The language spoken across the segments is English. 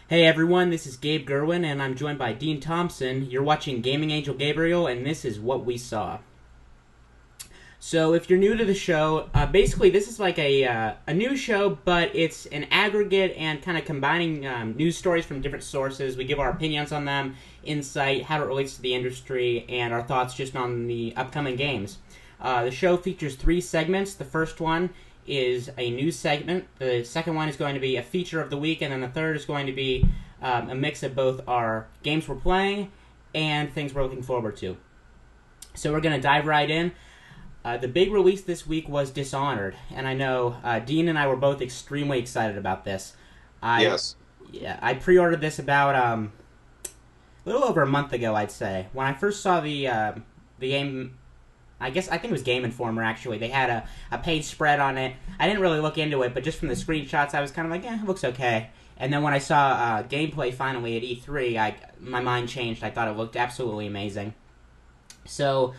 Hey everyone, this is Gabe Gurwin, and I'm joined by Dean Thompson. You're watching GamingAngelGabriel, and this is what we saw. So, if you're new to the show, basically this is like a news show, but it's an aggregate and kind of combining news stories from different sources. We give our opinions on them, insight, how it relates to the industry, and our thoughts just on the upcoming games. The show features 3 segments. The first one is a news segment. The second one is going to be a feature of the week, and then the third is going to be a mix of both our games we're playing and things we're looking forward to. So we're going to dive right in. The big release this week was Dishonored, and I know Dean and I were both extremely excited about this. Yes. Yeah, I pre-ordered this about a little over a month ago, I'd say. When I first saw the game, I think it was Game Informer, actually. They had a page spread on it. I didn't really look into it, but just from the screenshots, I was kind of like, it looks okay. And then when I saw gameplay finally at E3, my mind changed. I thought it looked absolutely amazing. So,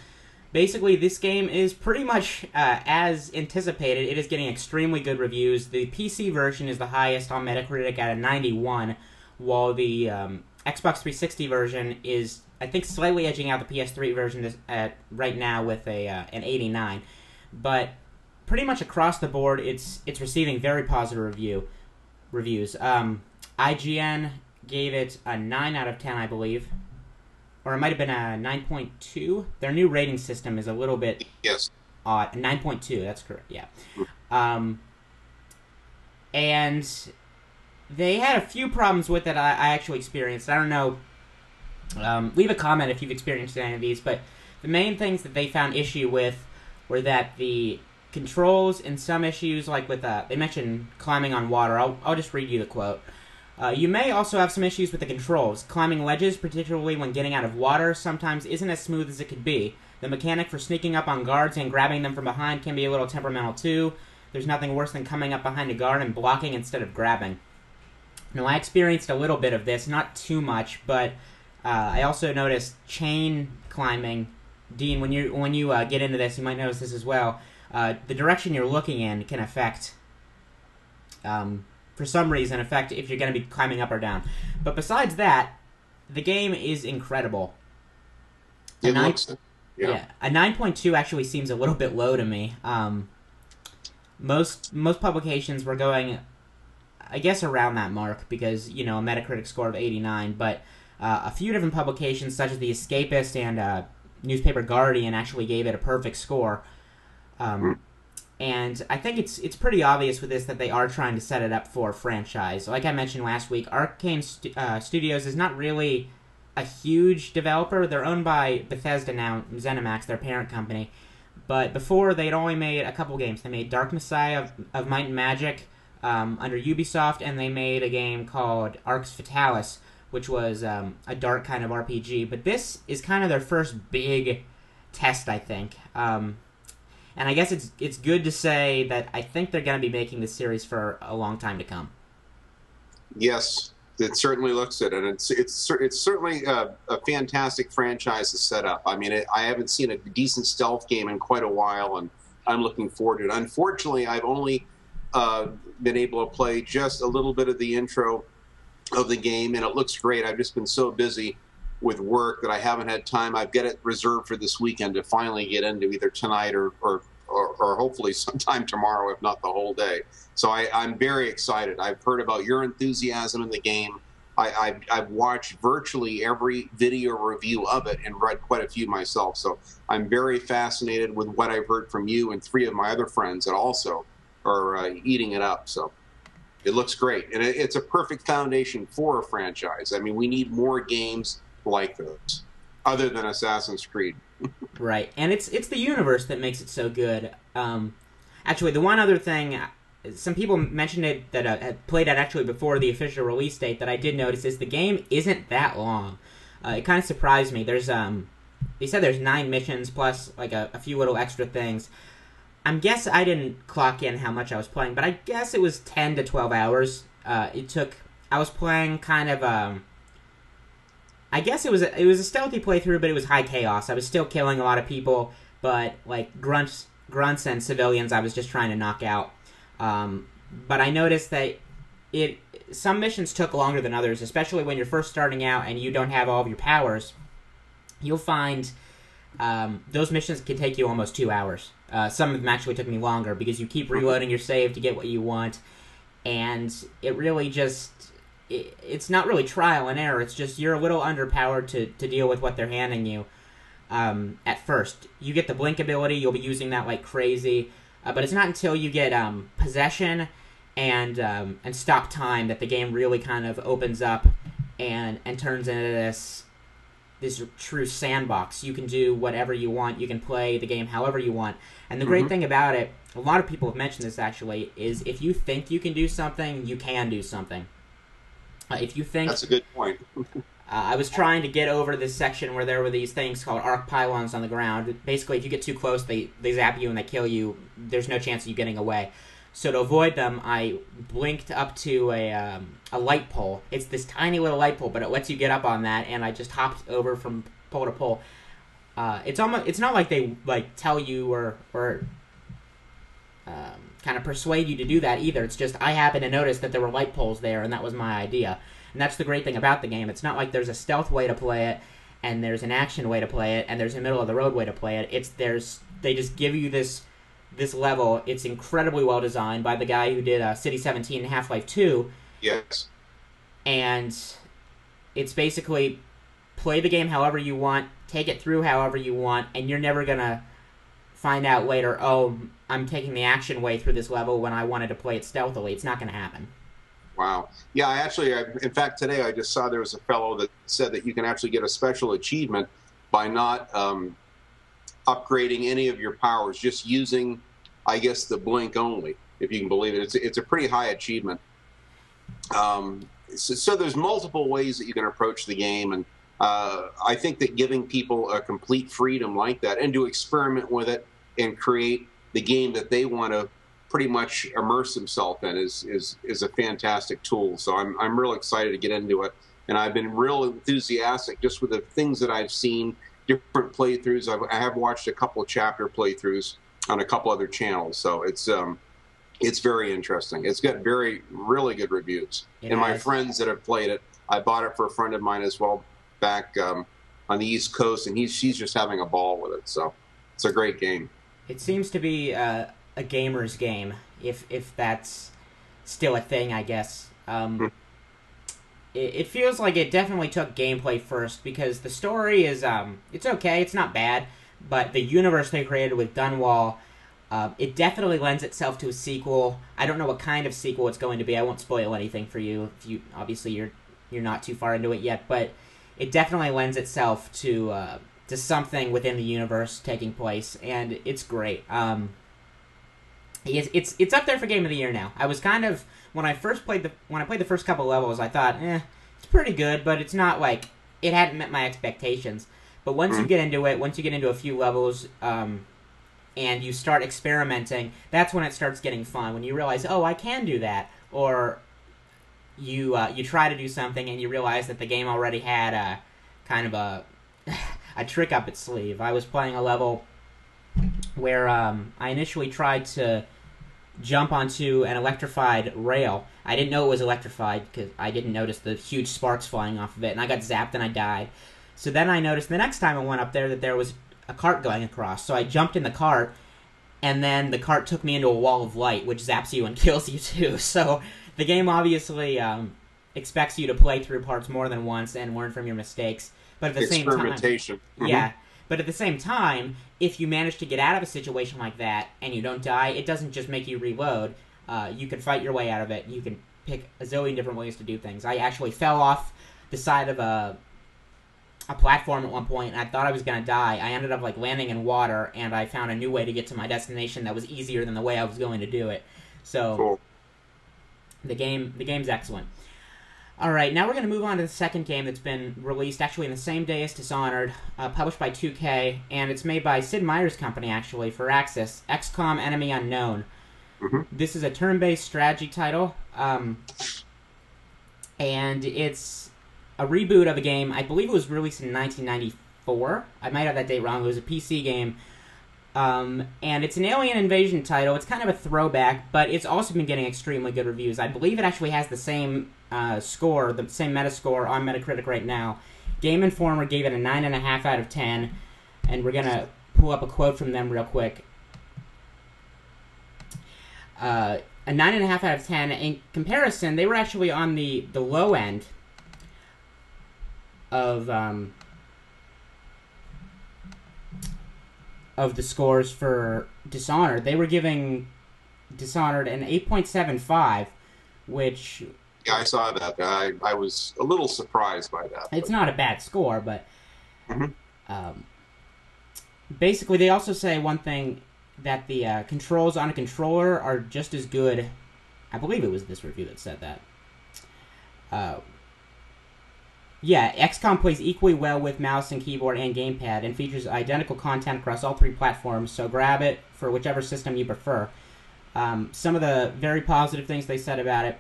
basically, this game is pretty much as anticipated. It is getting extremely good reviews. The PC version is the highest on Metacritic at a 91, while the Xbox 360 version is, I think, slightly edging out the PS3 version right now with an 89. But pretty much across the board, it's receiving very positive reviews. IGN gave it a 9 out of 10, I believe. Or it might have been a 9.2. Their new rating system is a little bit odd. 9.2, that's correct, yeah. And they had a few problems with it I actually experienced. I don't know. Leave a comment if you've experienced any of these, but the main things that they found issue with were that the controls and some issues, like with, they mentioned climbing on water. I'll just read you the quote. You may also have some issues with the controls. Climbing ledges, particularly when getting out of water, sometimes isn't as smooth as it could be. The mechanic for sneaking up on guards and grabbing them from behind can be a little temperamental too. There's nothing worse than coming up behind a guard and blocking instead of grabbing. Now, I experienced a little bit of this, not too much, but I also noticed chain climbing. Dean, when you get into this, you might notice this as well. The direction you're looking in can affect, for some reason, if you're going to be climbing up or down. But besides that, the game is incredible. It looks it. Yeah, a 9.2 actually seems a little bit low to me. Most publications were going, I guess, around that mark because, a Metacritic score of 89, but a few different publications, such as The Escapist and newspaper Guardian, actually gave it a perfect score. And I think it's pretty obvious with this that they are trying to set it up for a franchise. Like I mentioned last week, Arcane Studios is not really a huge developer. They're owned by Bethesda now, ZeniMax, their parent company. But before, they'd only made a couple games. They made Dark Messiah of Might and Magic under Ubisoft, and they made a game called Arx Fatalis, which was a dark kind of RPG. But this is kind of their first big test, I think. And I guess it's good to say that I think they're going to be making this series for a long time to come. Yes, it certainly looks it, and it's certainly a fantastic franchise to set up. I mean, I haven't seen a decent stealth game in quite a while, and I'm looking forward to it. Unfortunately, I've only been able to play just a little bit of the intro of the game, and it looks great. I've just been so busy with work that I haven't had time. I've got it reserved for this weekend to finally get into either tonight or hopefully sometime tomorrow, if not the whole day. So I'm very excited. I've heard about your enthusiasm in the game. I've watched virtually every video review of it and read quite a few myself. So I'm very fascinated with what I've heard from you and 3 of my other friends that also are eating it up. So it looks great. And it's a perfect foundation for a franchise. I mean, we need more games like those, other than Assassin's Creed. Right, and it's the universe that makes it so good. Actually, the one other thing, some people mentioned it that had played it actually before the official release date that I did notice is the game isn't that long. It kind of surprised me. They said there's 9 missions plus like a few little extra things. I didn't clock in how much I was playing, but I guess it was 10 to 12 hours. I was playing kind of I guess it was a stealthy playthrough, but it was high chaos. I was still killing a lot of people, but like grunts and civilians I was just trying to knock out. But I noticed that some missions took longer than others, especially when you're first starting out and you don't have all of your powers. You'll find those missions can take you almost 2 hours. Some of them actually took me longer because you keep reloading your save to get what you want, and it really just... It's not really trial and error, it's just you're a little underpowered to deal with what they're handing you at first. You get the blink ability, you'll be using that like crazy, but it's not until you get possession and stop time that the game really kind of opens up and turns into this true sandbox. You can do whatever you want. You can play the game however you want. And the great thing about it, a lot of people have mentioned this actually, is if you think you can do something, you can do something. If you think... That's a good point. I was trying to get over this section where there were these things called arc pylons on the ground. Basically, if you get too close, they zap you and they kill you. There's no chance of you getting away. So to avoid them, I blinked up to a light pole. It's this tiny little light pole, but it lets you get up on that, and I just hopped over from pole to pole. It's not like they tell you or kind of persuade you to do that either. It's just I happened to notice that there were light poles there, and that was my idea. And that's the great thing about the game. It's not like there's a stealth way to play it, and there's an action way to play it, and there's a middle of the road way to play it. They just give you this level. It's incredibly well designed by the guy who did City 17 and Half-Life 2. Yes. And it's basically play the game however you want, take it through however you want, and you're never going to find out later, oh, I'm taking the action way through this level when I wanted to play it stealthily. It's not going to happen. Wow. Yeah, in fact, today I just saw there was a fellow that said that you can actually get a special achievement by not upgrading any of your powers, just using, I guess, the blink only, if you can believe it. It's a pretty high achievement. So there's multiple ways that you can approach the game, and I think that giving people a complete freedom like that and to experiment with it and create the game that they want to pretty much immerse themselves in is a fantastic tool. So I'm real excited to get into it, and I've been real enthusiastic just with the things that I've seen, different playthroughs. I have watched a couple of chapter playthroughs on a couple other channels, so it's very interesting. It's got really good reviews. And my friends that have played it, I bought it for a friend of mine as well back on the East Coast, and she's just having a ball with it. So it's a great game. It seems to be a gamer's game, if that's still a thing, I guess. It feels like it definitely took gameplay first, because the story is it's okay, it's not bad, but the universe they created with Dunwall, it definitely lends itself to a sequel. I don't know what kind of sequel it's going to be. I won't spoil anything for you. Obviously you're not too far into it yet, but it definitely lends itself to something within the universe taking place, and it's great. It's up there for Game of the Year now. I was kind of, when I played the first couple levels, I thought, it's pretty good, but it's not like, it hadn't met my expectations. But once you get into it, once you get into a few levels, and you start experimenting, that's when it starts getting fun. When you realize, oh, I can do that, or you try to do something and you realize that the game already had a kind of a trick up its sleeve. I was playing a level where I initially tried to jump onto an electrified rail. I didn't know it was electrified because I didn't notice the huge sparks flying off of it, and I got zapped and I died. So then I noticed the next time I went up there that there was a cart going across. So I jumped in the cart, and then the cart took me into a wall of light, which zaps you and kills you too. So the game obviously expects you to play through parts more than once and learn from your mistakes. But at the same time, experimentation. Yeah. But at the same time, if you manage to get out of a situation like that and you don't die, it doesn't just make you reload. You can fight your way out of it. You can pick a zillion different ways to do things. I actually fell off the side of a platform at one point, and I thought I was going to die. I ended up landing in water, and I found a new way to get to my destination that was easier than the way I was going to do it. So cool. The game's excellent. All right, now we're going to move on to the second game that's been released actually in the same day as Dishonored, published by 2K, and it's made by Sid Meier's company, actually, for Axis, XCOM Enemy Unknown. This is a turn-based strategy title, and it's a reboot of a game. I believe it was released in 1994. I might have that date wrong. It was a PC game And it's an alien invasion title. It's kind of a throwback, but it's also been getting extremely good reviews. I believe it actually has the same score, the same Metascore on Metacritic right now. Game Informer gave it a 9.5 out of 10, and we're going to pull up a quote from them real quick. A 9.5 out of 10. In comparison, they were actually on the low end of the scores for Dishonored. They were giving Dishonored an 8.75, which... Yeah, I saw that. I was a little surprised by that. It's not a bad score, but... basically, they also say one thing, that the controls on a controller are just as good. I believe it was this review that said that. Yeah, XCOM plays equally well with mouse and keyboard and gamepad and features identical content across all 3 platforms, so grab it for whichever system you prefer. Some of the very positive things they said about it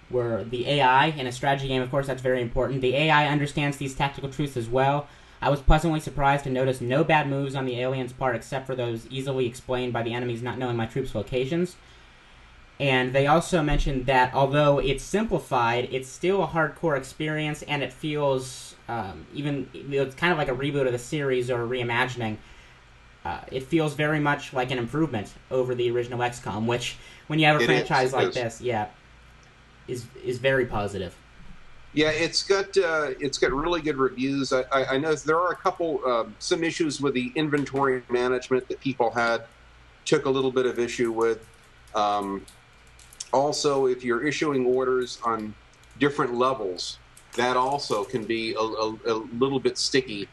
were the AI. In a strategy game, of course, that's very important. The AI understands these tactical truths as well. I was pleasantly surprised to notice no bad moves on the aliens' part except for those easily explained by the enemies not knowing my troops' locations. And they also mentioned that although it's simplified, it's still a hardcore experience, and it feels, it's kind of like a reboot of the series or a reimagining. It feels very much like an improvement over the original XCOM, which, when you have a franchise like this, is very positive. Yeah, it's got really good reviews. I know there are a couple, some issues with the inventory management that people took a little bit of issue with. Also, if you're issuing orders on different levels, that also can be a little bit sticky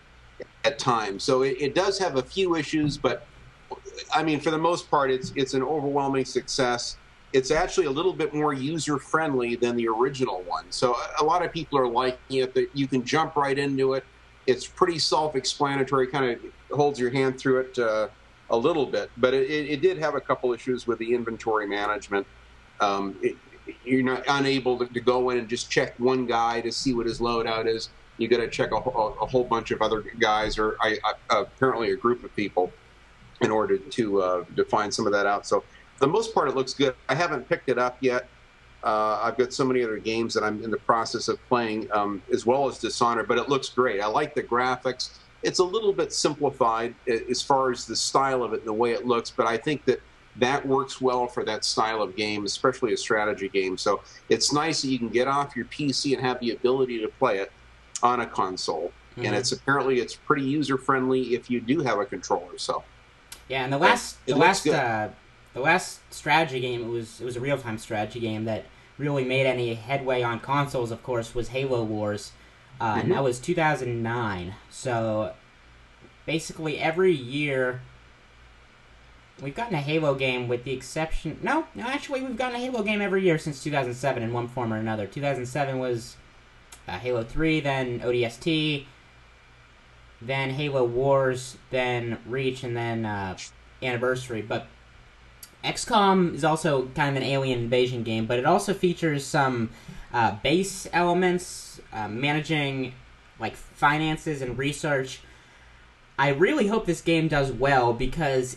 at times. So it does have a few issues, but I mean, for the most part, it's an overwhelming success. It's actually a little bit more user-friendly than the original one. So a lot of people are liking it, that you can jump right into it. It's pretty self-explanatory, kind of holds your hand through it a little bit. But it did have a couple issues with the inventory management. You're not unable to go in and just check one guy to see what his loadout is. You got to check a whole bunch of other guys, or apparently a group of people, in order to find some of that out. So for the most part, it looks good. I haven't picked it up yet. I've got so many other games that I'm in the process of playing, as well as Dishonored, but it looks great. I like the graphics. It's a little bit simplified as far as the style of it and the way it looks, but I think that works well for that style of game, especially a strategy game. So it's nice that you can get off your PC and have the ability to play it on a console. And it's pretty user-friendly if you do have a controller. So yeah, and the last strategy game, it was a real-time strategy game that really made any headway on consoles, of course, was Halo Wars. And that was 2009. So basically every year we've gotten a Halo game, with the exception... No, actually, we've gotten a Halo game every year since 2007 in one form or another. 2007 was Halo 3, then ODST, then Halo Wars, then Reach, and then Anniversary. But XCOM is also kind of an alien invasion game, but it also features some base elements, managing like finances and research. I really hope this game does well, because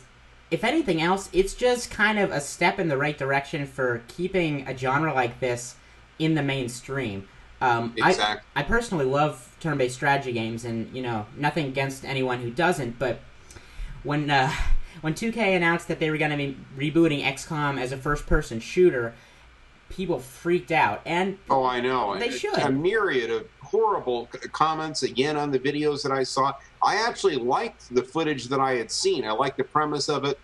if anything else, it's just kind of a step in the right direction for keeping a genre like this in the mainstream. Exactly. I personally love turn-based strategy games, and nothing against anyone who doesn't. But when 2K announced that they were going to be rebooting XCOM as a first-person shooter, people freaked out, and oh, I know, they should. A myriad of horrible comments again on the videos that I saw. I actually liked the footage that I had seen. I liked the premise of it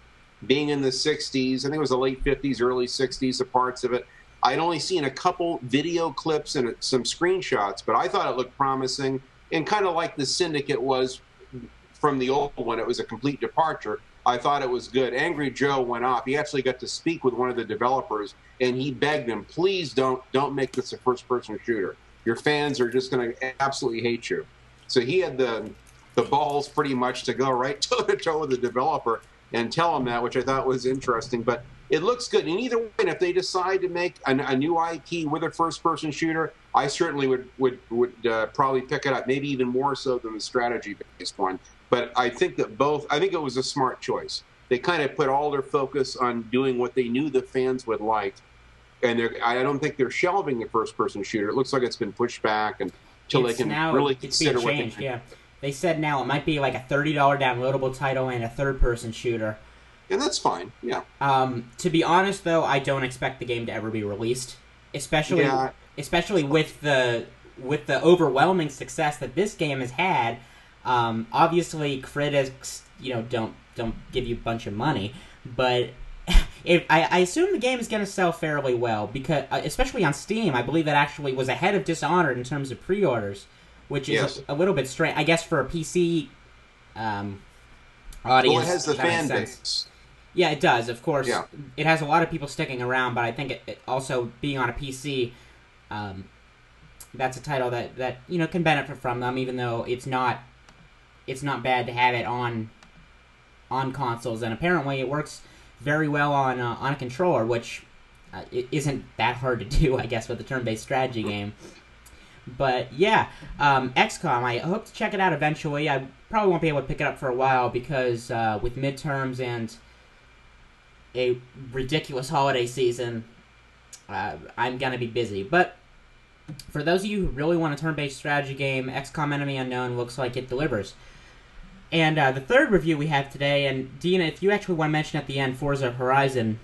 being in the 60s. I think it was the late 50s, early 60s, the parts of it. I'd only seen a couple video clips and some screenshots, but I thought it looked promising, and kind of like the Syndicate was from the old one. It was a complete departure. I thought it was good. Angry Joe went off. He actually got to speak with one of the developers, and he begged them, please don't make this a first-person shooter. Your fans are just going to absolutely hate you. So he had the balls pretty much to go right toe-to-toe with the developer and tell him that, which I thought was interesting. But it looks good. And either way, if they decide to make a new IP with a first-person shooter, I certainly would probably pick it up, maybe even more so than the strategy-based one. But I think that I think it was a smart choice. They kind of put all their focus on doing what they knew the fans would like. And I don't think they're shelving the first-person shooter. It looks like it's been pushed back until they can really consider what they can. Yeah. They said now it might be like a $30 downloadable title and a third-person shooter. And that's fine, yeah. To be honest, though, I don't expect the game to ever be released, especially with the overwhelming success that this game has had. Obviously, critics, don't give you a bunch of money, but I assume the game is going to sell fairly well because, especially on Steam, I believe it actually was ahead of Dishonored in terms of pre-orders, which is a little bit strange, I guess, for a PC audience. Well, it has the fan base. Yeah, it does, of course. Yeah. It has a lot of people sticking around, but I think it also being on a PC, that's a title that can benefit from them, even though it's not bad to have it on consoles, and apparently it works very well on a controller, which it isn't that hard to do, I guess, with a turn-based strategy game. But yeah, XCOM, I hope to check it out eventually. I probably won't be able to pick it up for a while because with midterms and a ridiculous holiday season, I'm going to be busy. But for those of you who really want a turn-based strategy game, XCOM Enemy Unknown looks like it delivers. And the third review we have today, and Dina, if you actually want to mention at the end Forza Horizon,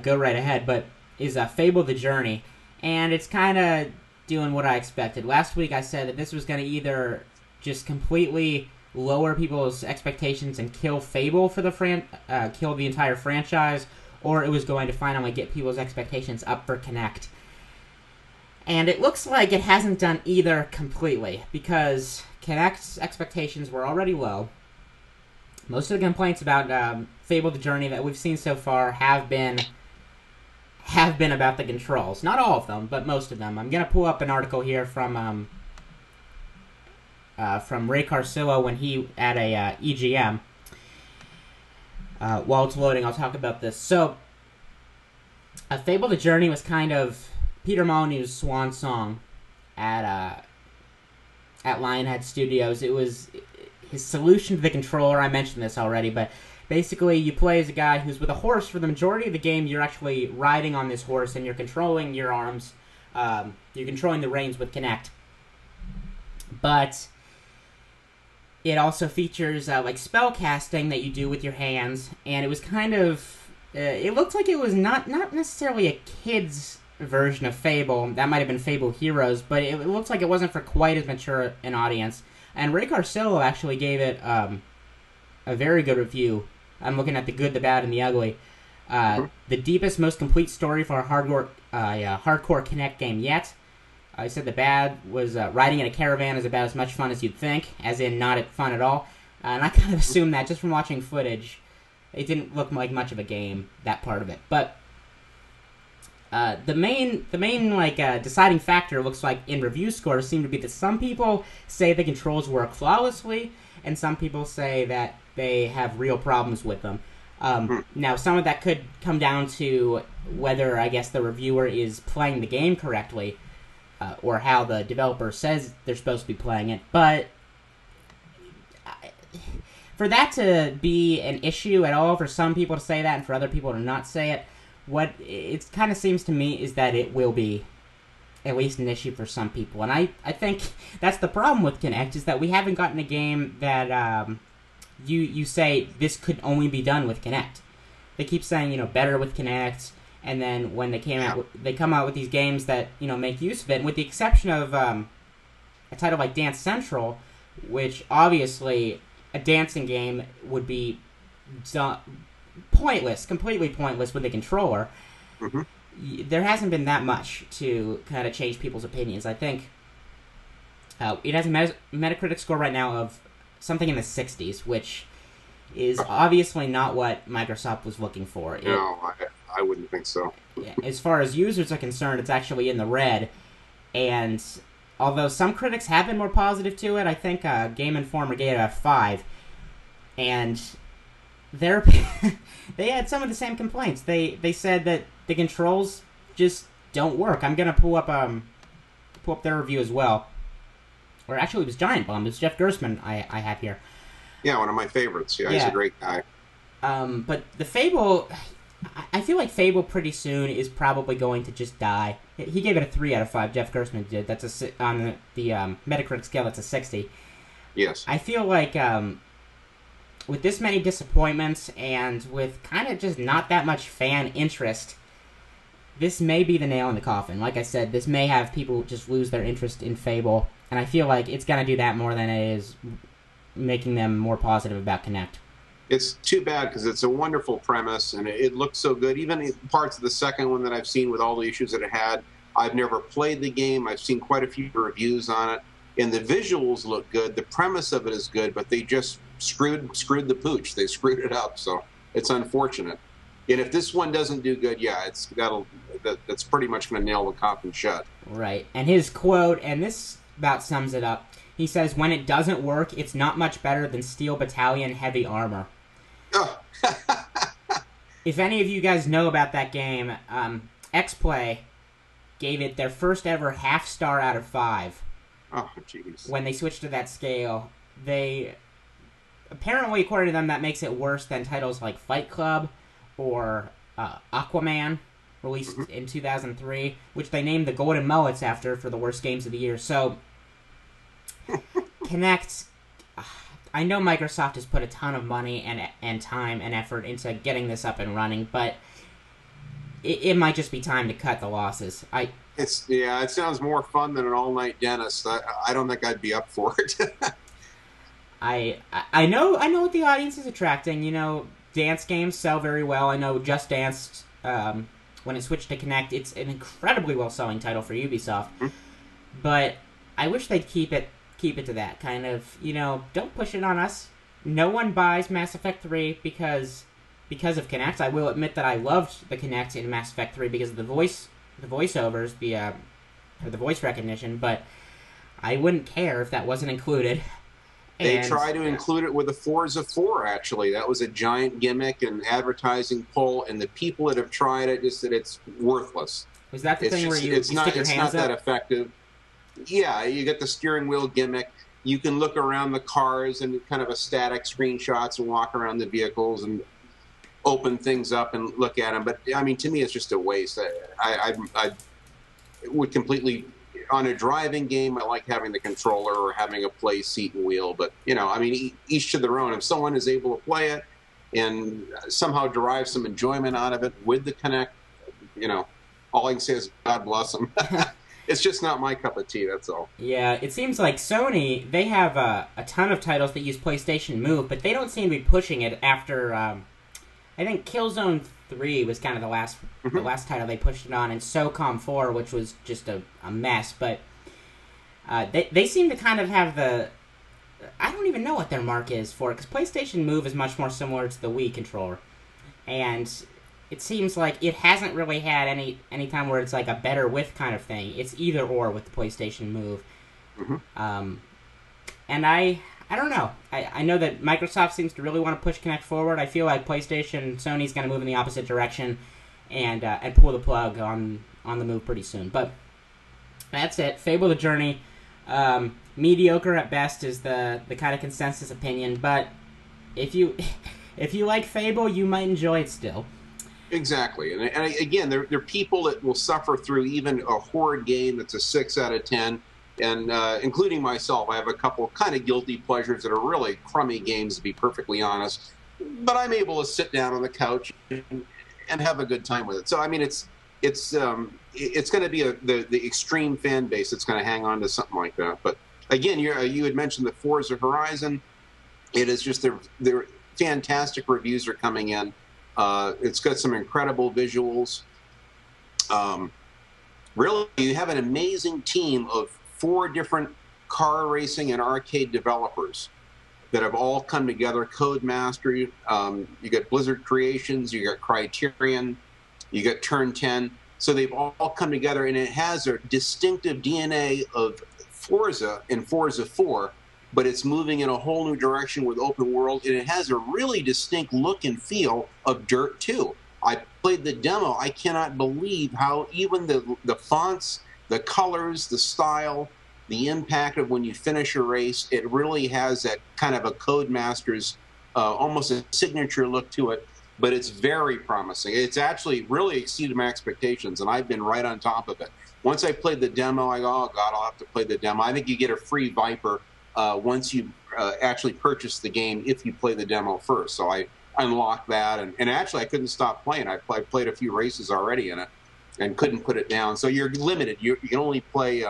go right ahead, but is Fable the Journey. And it's kind of doing what I expected. Last week I said that this was going to either just completely lower people's expectations and kill Fable for kill the entire franchise, or it was going to finally get people's expectations up for Kinect. And it looks like it hasn't done either completely, because Kinect's expectations were already low. Most of the complaints about Fable the Journey that we've seen so far have been about the controls. Not all of them, but most of them. I'm going to pull up an article here from Ray Carcillo when he at a EGM. While it's loading, I'll talk about this. So, Fable the Journey was kind of Peter Molyneux's swan song at Lionhead Studios. It was his solution to the controller. I mentioned this already, but basically you play as a guy who's with a horse. For the majority of the game, you're actually riding on this horse and you're controlling your arms. You're controlling the reins with Kinect. But it also features like spell casting that you do with your hands, and it was kind of it looked like it was not necessarily a kid's version of Fable. That might have been Fable Heroes, but it looks like it wasn't for quite as mature an audience. And Ray Carcillo actually gave it a very good review. I'm looking at the good, the bad, and the ugly. The deepest, most complete story for a hardcore Kinect game yet. I said the bad was riding in a caravan is about as much fun as you'd think, as in not fun at all. And I kind of assumed that just from watching footage. It didn't look like much of a game, that part of it. But the main deciding factor looks like in review scores seem to be that some people say the controls work flawlessly, and some people say that they have real problems with them. Now, some of that could come down to whether, I guess, the reviewer is playing the game correctly, or how the developer says they're supposed to be playing it. But for that to be an issue at all, for some people to say that and for other people to not say it, what it kind of seems to me is that it will be at least an issue for some people. And I think that's the problem with Kinect, is that we haven't gotten a game that you say this could only be done with Kinect. They keep saying, better with Kinect, and then when they come out with these games that, make use of it, and with the exception of a title like Dance Central, which obviously a dancing game would be pointless, completely pointless with a controller. There hasn't been that much to kind of change people's opinions. I think it has a Metacritic score right now of something in the 60s, which is obviously not what Microsoft was looking for. No, I wouldn't think so. As far as users are concerned, it's actually in the red. And although some critics have been more positive to it, I think Game Informer gave it a 5. And they had some of the same complaints. They said that the controls just don't work. I'm going to pull up their review as well. Or actually, it was Giant Bomb. It was Jeff Gersman I have here. Yeah, one of my favorites. Yeah, he's a great guy. But the Fable, I feel like Fable pretty soon is probably going to just die. He gave it a 3 out of 5. Jeff Gerstmann did. That's on the Metacritic scale. That's a 60. Yes. I feel like with this many disappointments and with kind of just not that much fan interest, this may be the nail in the coffin. Like I said, this may have people just lose their interest in Fable, and I feel like it's going to do that more than it is making them more positive about Kinect. It's too bad because it's a wonderful premise and it looks so good. Even parts of the second one that I've seen with all the issues that it had, I've never played the game. I've seen quite a few reviews on it, and the visuals look good. The premise of it is good, but they just screwed the pooch. They screwed it up, so it's unfortunate. And if this one doesn't do good, yeah, that's pretty much going to nail the coffin shut. Right. And his quote, and this about sums it up. He says, "When it doesn't work, it's not much better than Steel Battalion Heavy Armor." Oh. If any of you guys know about that game, X-Play gave it their first ever half-star out of 5. Oh, jeez. When they switched to that scale. They, apparently, according to them, that makes it worse than titles like Fight Club or Aquaman, released in 2003, which they named the Golden Mullets after for the worst games of the year. So, Kinect, I know Microsoft has put a ton of money and time and effort into getting this up and running, but it might just be time to cut the losses. It sounds more fun than an all-night dentist. I don't think I'd be up for it. I know what the audience is attracting. You know, dance games sell very well. I know Just Dance, when it switched to Kinect, it's an incredibly well-selling title for Ubisoft. Mm-hmm. But I wish they'd keep it to that kind of, you know, don't push it on us. No one buys Mass Effect 3 because of Kinect. I will admit that I loved the Kinect in Mass Effect 3 because of the voiceovers, the voice recognition, but I wouldn't care if that wasn't included. They tried to include it with the Forza 4, actually. That was a giant gimmick and advertising pull, and the people that have tried it just said it's worthless. Was that the thing where you stick your hands up? It's not that effective. Yeah, you get the steering wheel gimmick. You can look around the cars and kind of a static screenshots and walk around the vehicles and open things up and look at them. But, I mean, to me, it's just a waste. I would completely... On a driving game, I like having the controller or having a play seat and wheel. But, you know, I mean, each to their own. If someone is able to play it and somehow derive some enjoyment out of it with the Kinect, you know, all I can say is God bless them. It's just not my cup of tea, that's all. Yeah, it seems like Sony, they have a ton of titles that use PlayStation Move, but they don't seem to be pushing it after, I think Killzone 3 was kind of the last title they pushed it on, and SOCOM 4, which was just a mess, but they seem to kind of have the... I don't even know what their mark is for it, because PlayStation Move is much more similar to the Wii controller, and... It seems like it hasn't really had any time where it's like a better with kind of thing. It's either or with the PlayStation Move. Mm-hmm. And I don't know. I know that Microsoft seems to really want to push Kinect forward. I feel like PlayStation, Sony's going to move in the opposite direction and pull the plug on the Move pretty soon. But that's it. Fable the Journey. Mediocre at best is the kind of consensus opinion. But if you like Fable, you might enjoy it still. Exactly, and again, there are people that will suffer through even a horror game that's a 6 out of 10, and including myself, I have a couple kind of guilty pleasures that are really crummy games, to be perfectly honest. But I'm able to sit down on the couch and have a good time with it. So I mean, it's going to be the extreme fan base that's going to hang on to something like that. But again, you had mentioned the Forza Horizon. It is just their fantastic reviews are coming in. It's got some incredible visuals. Really, you have an amazing team of 4 different car racing and arcade developers that have all come together. Codemaster, you got Blizzard Creations, you got Criterion, you got Turn 10. So they've all come together, and it has a distinctive DNA of Forza and Forza 4, but it's moving in a whole new direction with open world, and it has a really distinct look and feel of Dirt 2. I played the demo. I cannot believe how even the fonts, the colors, the style, the impact of when you finish a race. It really has that kind of a Codemasters, almost a signature look to it, but it's very promising. It's actually really exceeded my expectations, and I've been right on top of it. Once I played the demo, I go, oh, God, I'll have to play the demo. I think you get a free Viper once you actually purchase the game if you play the demo first. So I unlocked that, and actually I couldn't stop playing. I played a few races already in it and couldn't put it down. So you're limited. You can only play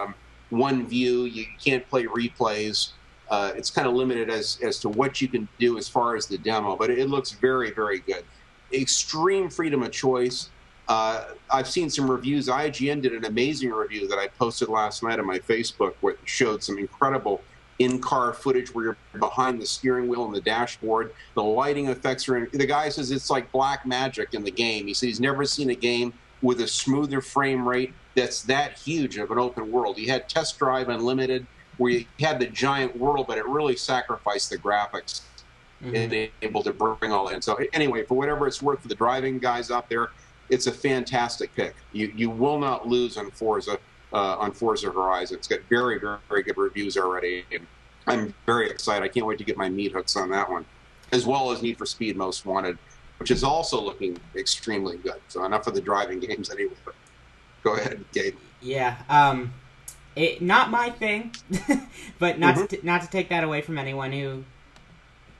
one view. You can't play replays. It's kind of limited as to what you can do as far as the demo, but it looks very, very good. Extreme freedom of choice. I've seen some reviews. IGN did an amazing review that I posted last night on my Facebook, which showed some incredible in-car footage where you're behind the steering wheel and the dashboard. The lighting effects are the guy says it's like black magic in the game. He says he's never seen a game with a smoother frame rate that's that huge of an open world. He had Test Drive Unlimited where you had the giant world, but it really sacrificed the graphics and able to bring all in. So anyway, for whatever it's worth for the driving guys out there, it's a fantastic pick. You will not lose on Forza Horizon. It's got very, very, very good reviews already, and I'm very excited. I can't wait to get my meat hooks on that one, as well as Need for Speed Most Wanted, which is also looking extremely good. So enough of the driving games anyway. But go ahead, Gabe. Yeah, not my thing, but not to take that away from anyone who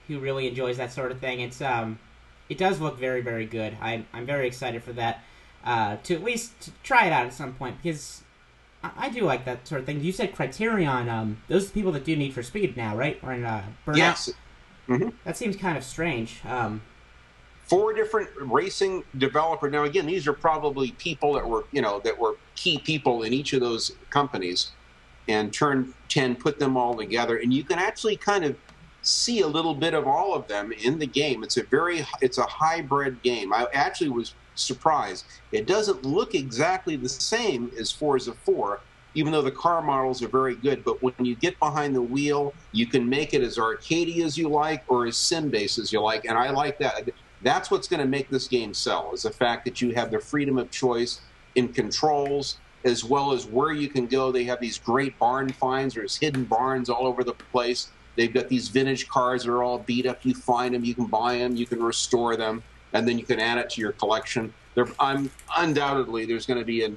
really enjoys that sort of thing. It does look very, very good. I'm very excited for that. To at least try it out at some point, because I do like that sort of thing. You said Criterion. Those are the people that do Need for Speed now, right? Or in Burnout? Yes. That seems kind of strange. 4 different racing developers. Now, again, these are probably people that were key people in each of those companies, and Turn 10 put them all together, and you can actually kind of see a little bit of all of them in the game. It's a hybrid game. I actually was surprised. It doesn't look exactly the same as Forza 4, even though the car models are very good. But when you get behind the wheel, you can make it as arcadey as you like or as sim-based as you like, and I like that. That's what's going to make this game sell, is the fact that you have the freedom of choice in controls, as well as where you can go. They have these great barn finds. There's hidden barns all over the place. They've got these vintage cars that are all beat up. You find them, you can buy them, you can restore them, and then you can add it to your collection. Undoubtedly, there's going to be a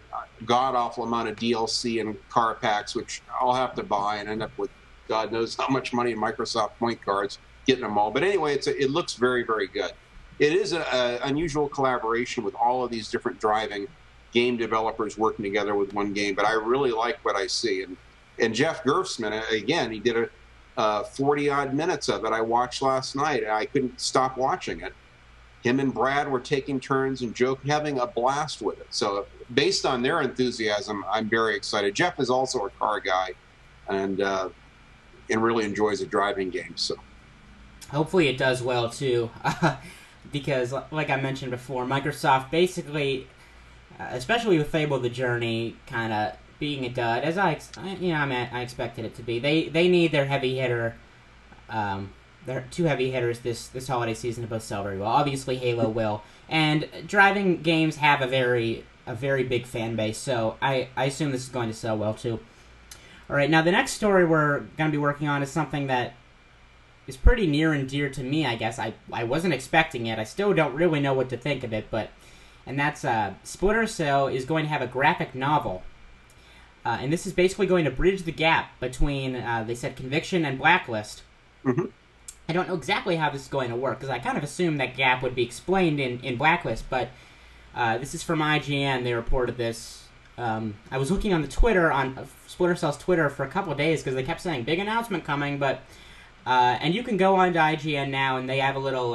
god-awful amount of DLC and car packs, which I'll have to buy and end up with God knows how much money in Microsoft point cards getting them all. But anyway, it looks very, very good. It is an unusual collaboration with all of these different driving game developers working together with one game, but I really like what I see. And Jeff Gerstmann, again, he did a 40-odd minutes of it. I watched last night, and I couldn't stop watching it. Him and Brad were taking turns and having a blast with it. So based on their enthusiasm, I'm very excited. Jeff is also a car guy and really enjoys a driving game. So hopefully it does well, too. Because, like I mentioned before, Microsoft basically, especially with Fable the Journey, kind of being a dud, as I expected it to be. They need their heavy hitter, their 2 heavy hitters this holiday season to both sell very well. Obviously, Halo will, and driving games have a very big fan base, so I assume this is going to sell well too. All right, now the next story we're going to be working on is something that is pretty near and dear to me. I guess I wasn't expecting it. I still don't really know what to think of it, and that's Splinter Cell is going to have a graphic novel. And this is basically going to bridge the gap between, they said, Conviction and Blacklist. I don't know exactly how this is going to work, because I kind of assumed that gap would be explained in Blacklist, but this is from IGN. They reported this. I was looking on the Twitter, on Splinter Cell's Twitter for a couple of days, because they kept saying, big announcement coming, but... and you can go on to IGN now, and they have a little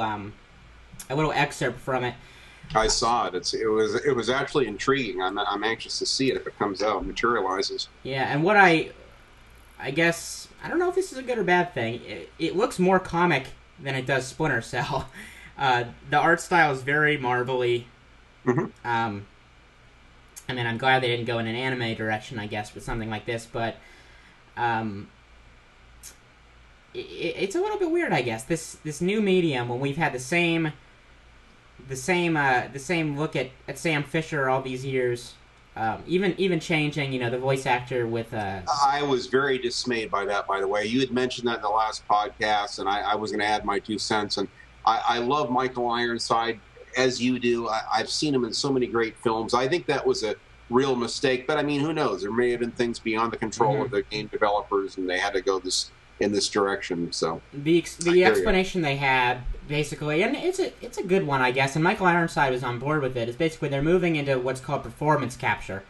excerpt from it. I saw it. It was actually intriguing. I'm anxious to see it if it comes out, materializes. Yeah, and what I guess, I don't know if this is a good or bad thing. It looks more comic than it does Splinter Cell. The art style is very Marvel-y. I mean, I'm glad they didn't go in an anime direction, I guess, with something like this, but it's a little bit weird, I guess. This new medium, when we've had the same look at Sam Fisher all these years, Even changing, the voice actor with. I was very dismayed by that, by the way. You had mentioned that in the last podcast, and I was going to add my 2 cents. And I love Michael Ironside, as you do. I've seen him in so many great films. I think that was a real mistake. But, I mean, who knows? There may have been things beyond the control of the game developers, and they had to go in this direction. So the explanation they had, basically, and it's a good one, I guess, and Michael Ironside was on board with it, is basically they're moving into what's called performance capture.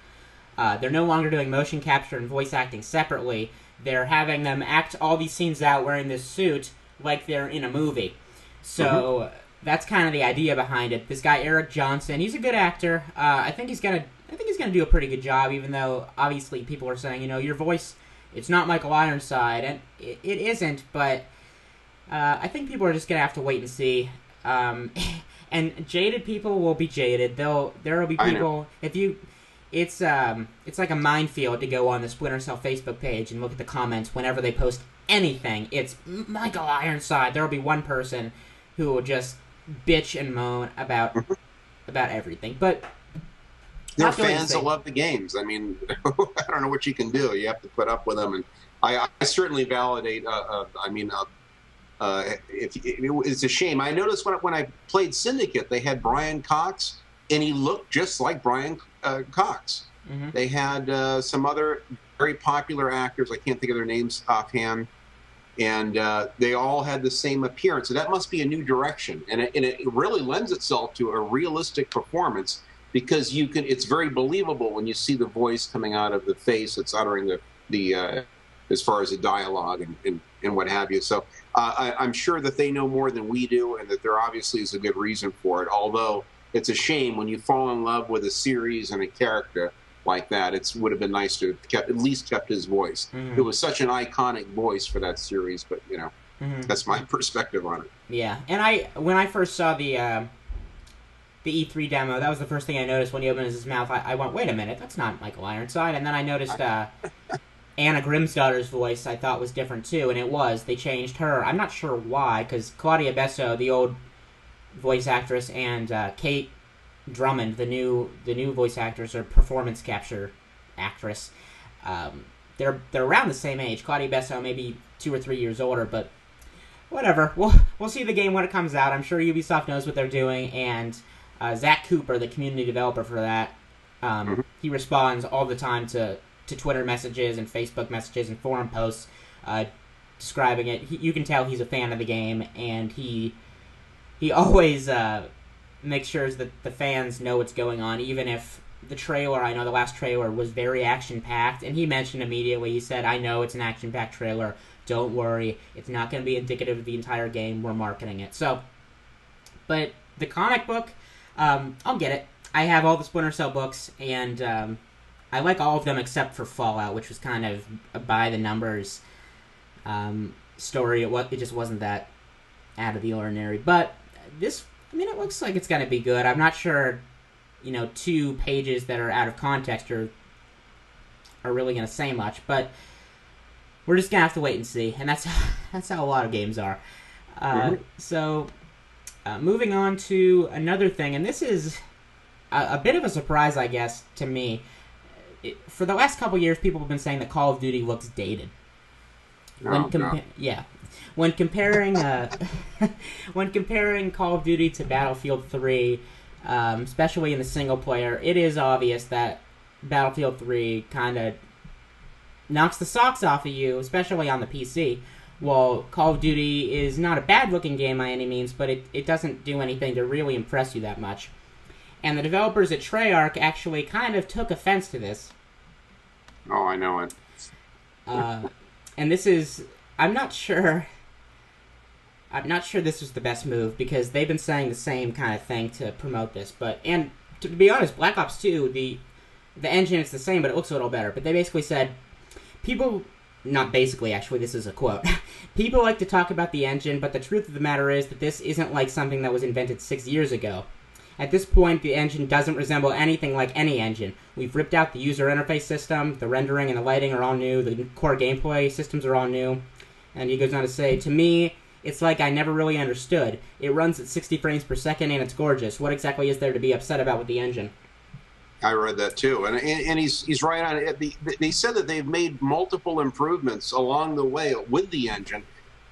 They're no longer doing motion capture and voice acting separately. They're having them act all these scenes out wearing this suit like they're in a movie. So that's kind of the idea behind it. This guy Eric Johnson, he's a good actor. I think he's gonna do a pretty good job, even though obviously people are saying, your voice, it's not Michael Ironside, and it isn't. But I think people are just gonna have to wait and see. And jaded people will be jaded. There will be people It's like a minefield to go on the Splinter Cell Facebook page and look at the comments whenever they post anything. It's Michael Ironside. There will be one person who will just bitch and moan about everything. But there are fans that love the games. I mean, I don't know what you can do. You have to put up with them, and I certainly validate. It's a shame. I noticed when I played Syndicate, they had Brian Cox, and he looked just like Brian Cox. They had some other very popular actors. I can't think of their names offhand. And they all had the same appearance. So that must be a new direction. And it really lends itself to a realistic performance, because it's very believable when you see the voice coming out of the face that's uttering the as far as the dialogue and what have you. So I'm sure that they know more than we do, and that there obviously is a good reason for it. Although it's a shame when you fall in love with a series and a character like that. It would have been nice to have at least kept his voice. It was such an iconic voice for that series, but that's my perspective on it. Yeah, and when I first saw the E3 demo, that was the first thing I noticed when he opened his mouth. I went, wait a minute, that's not Michael Ironside. And then I noticed Anna Grimsdottir's voice I thought was different too, and it was. They changed her. I'm not sure why, because Claudia Besso, the old voice actress, and Kate Drummond, the new voice actors, or performance capture actress. They're around the same age. Claudia Besso maybe 2 or 3 years older, but whatever. We'll see the game when it comes out. I'm sure Ubisoft knows what they're doing, and Zach Cooper, the community developer for that, he responds all the time to Twitter messages and Facebook messages and forum posts describing it. You can tell he's a fan of the game, and he always makes sure that the fans know what's going on, even if the trailer, I know the last trailer was very action-packed, and he mentioned immediately, he said, I know it's an action-packed trailer, don't worry, it's not going to be indicative of the entire game, we're marketing it. So, but the comic book, I'll get it. I have all the Splinter Cell books, and I like all of them except for Fallout, which was kind of a by-the-numbers story. It just wasn't that out of the ordinary. But this, it looks like it's going to be good. I'm not sure, 2 pages that are out of context are really going to say much, but we're just going to have to wait and see. And that's how a lot of games are. So, moving on to another thing, and this is a bit of a surprise, I guess, to me. For the last couple years, people have been saying that Call of Duty looks dated. When comparing Call of Duty to Battlefield 3, especially in the single player, it is obvious that Battlefield 3 kind of knocks the socks off of you, especially on the PC. While Call of Duty is not a bad-looking game by any means, but it doesn't do anything to really impress you that much. And the developers at Treyarch actually kind of took offense to this. Oh, I know it. And this is... I'm not sure this was the best move, because they've been saying the same kind of thing to promote this. And to be honest, Black Ops 2, the engine is the same, but it looks a little better. But they basically said, not basically, actually, this is a quote. People like to talk about the engine, but the truth of the matter is that this isn't like something that was invented 6 years ago. At this point, the engine doesn't resemble anything like any engine. We've ripped out the user interface system, the rendering and the lighting are all new, the core gameplay systems are all new. And he goes on to say, to me, it's like I never really understood. It runs at 60 frames per second and it's gorgeous. What exactly is there to be upset about with the engine? I read that too, and he's right on it. They said that they've made multiple improvements along the way with the engine.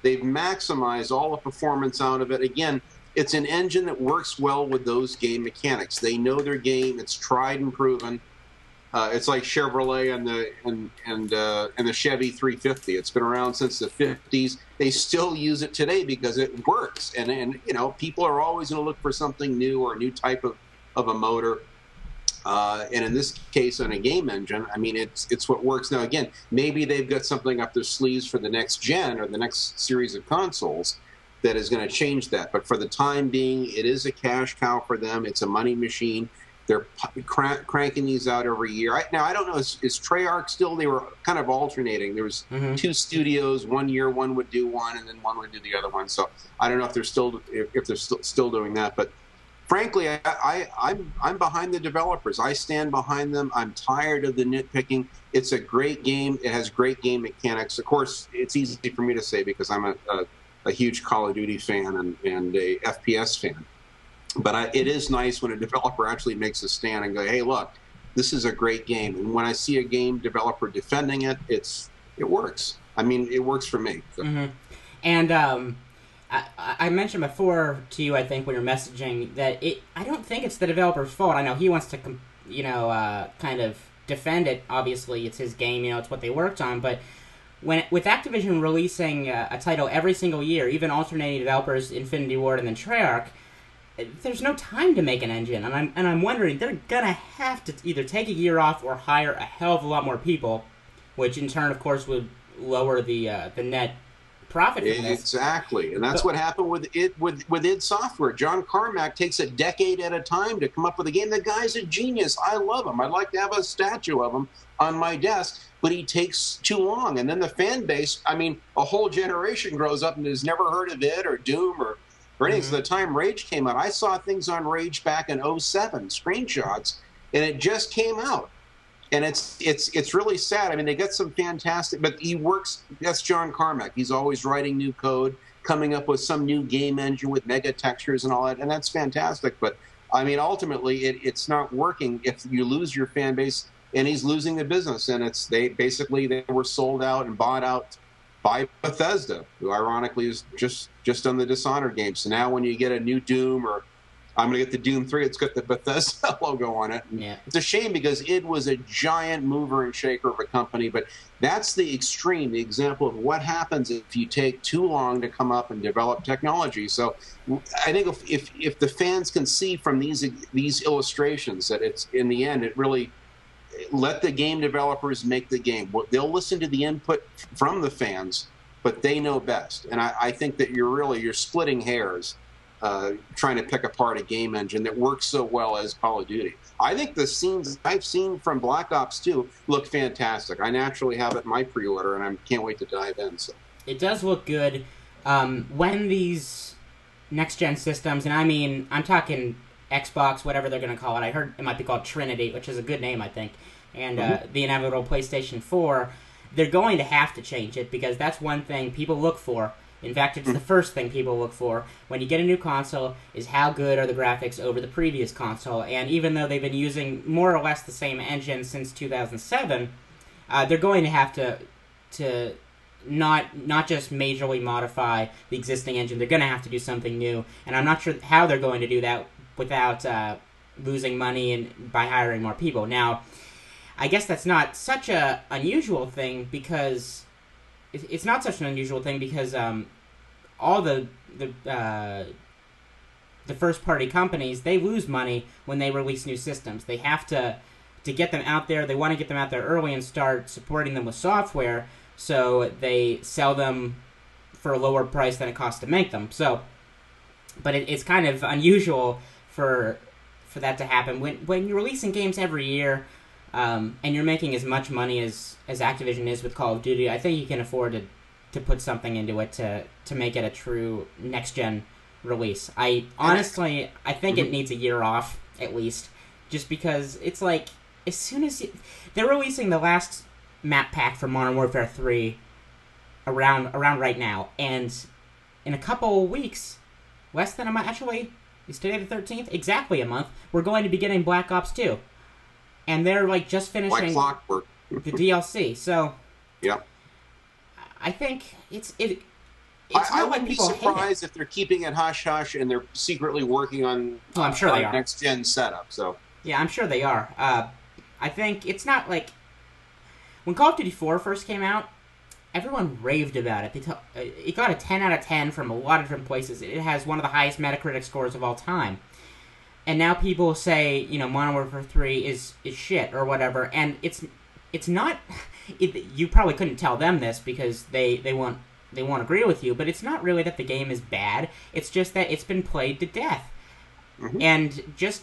They've maximized all the performance out of it. Again, it's an engine that works well with those game mechanics. They know their game. It's tried and proven. It's like Chevrolet and the Chevy 350. It's been around since the 50s. They still use it today because it works. And you know, people are always going to look for something new or a new type of a motor. And in this case, on a game engine, I mean, it's what works. Now, again, maybe they've got something up their sleeves for the next gen or the next series of consoles that is going to change that. But for the time being, it is a cash cow for them. It's a money machine. They're cranking these out every year. Now, I don't know, is Treyarch still? They were kind of alternating. There was two studios. One year, one would do one, and then one would do the other one. So I don't know if they're still doing that. But frankly, I'm behind the developers. I stand behind them. I'm tired of the nitpicking. It's a great game. It has great game mechanics. Of course, it's easy for me to say because I'm a huge Call of Duty fan and a FPS fan. But it is nice when a developer actually makes a stand and go, hey, look, this is a great game. And when I see a game developer defending it, it works. I mean, it works for me. So. And I mentioned before to you, I think, when you're messaging, that I don't think it's the developer's fault. I know he wants to, kind of defend it. Obviously, it's his game. It's what they worked on. But with Activision releasing a title every single year, even alternating developers, Infinity Ward and then Treyarch, there's no time to make an engine, and I'm wondering, they're gonna have to either take a year off or hire a hell of a lot more people, which in turn, of course, would lower the net profit from this. Exactly, and that's what happened with id Software. John Carmack takes a decade at a time to come up with a game. The guy's a genius. I love him. I'd like to have a statue of him on my desk, but he takes too long. And then the fan base, I mean, a whole generation grows up and has never heard of it or Doom or anything. So the time Rage came out, I saw things on Rage back in 07, screenshots, and it just came out. And it's really sad. I mean, they get some fantastic, but he works. That's John Carmack. He's always writing new code, coming up with some new game engine with mega textures and all that, and that's fantastic. But I mean, ultimately, it's not working if you lose your fan base, and he's losing the business. And they were sold out and bought out by Bethesda, who ironically is just on the Dishonored game. So now when you get a new Doom, or I'm going to get the Doom 3, it's got the Bethesda logo on it. Yeah. It's a shame because it was a giant mover and shaker of a company, but that's the extreme, the example of what happens if you take too long to come up and develop technology. So I think if the fans can see from these illustrations that it's, in the end, it really, let the game developers make the game. They'll listen to the input from the fans, but they know best. And I think that you're splitting hairs trying to pick apart a game engine that works so well as Call of Duty. I think the scenes I've seen from Black Ops 2 look fantastic. I naturally have it in my pre-order, and I can't wait to dive in. So it does look good. When these next-gen systems, and I mean, I'm talking Xbox, whatever they're going to call it. I heard it might be called Trinity, which is a good name, I think. And the inevitable PlayStation 4, they're going to have to change it because that's one thing people look for. In fact, it's the first thing people look for when you get a new console is how good are the graphics over the previous console. And even though they've been using more or less the same engine since 2007, they're going to have to not just majorly modify the existing engine. They're going to have to do something new. And I'm not sure how they're going to do that without losing money and by hiring more people. Now, I guess that's not such a unusual thing because it's not such an unusual thing because all the first party companies, they lose money when they release new systems. They have to get them out there. They want to get them out there early and start supporting them with software, so they sell them for a lower price than it costs to make them. So, but it's kind of unusual for that to happen when you're releasing games every year. And you're making as much money as Activision is with Call of Duty. I think you can afford to put something into it to make it a true next-gen release. I think it needs a year off, at least, just because it's like, as soon as they're releasing the last map pack for Modern Warfare 3 around right now, and in a couple weeks, less than a month, actually, is today the 13th? Exactly a month, we're going to be getting Black Ops 2. and they're like just finishing like clockwork. the DLC. So yeah, I think it's not I like wouldn't be people hate it. surprised if they're keeping it hush hush and they're secretly working on I'm sure they are. next gen setup. So yeah, I'm sure they are. I think it's not like when Call of Duty 4 first came out, everyone raved about it. It got a 10 out of 10 from a lot of different places. It has one of the highest Metacritic scores of all time. And now people say, you know, Modern Warfare 3 is shit or whatever, and it's not. You probably couldn't tell them this because they won't agree with you, but it's not really that the game is bad. It's just that it's been played to death. Mm-hmm. And just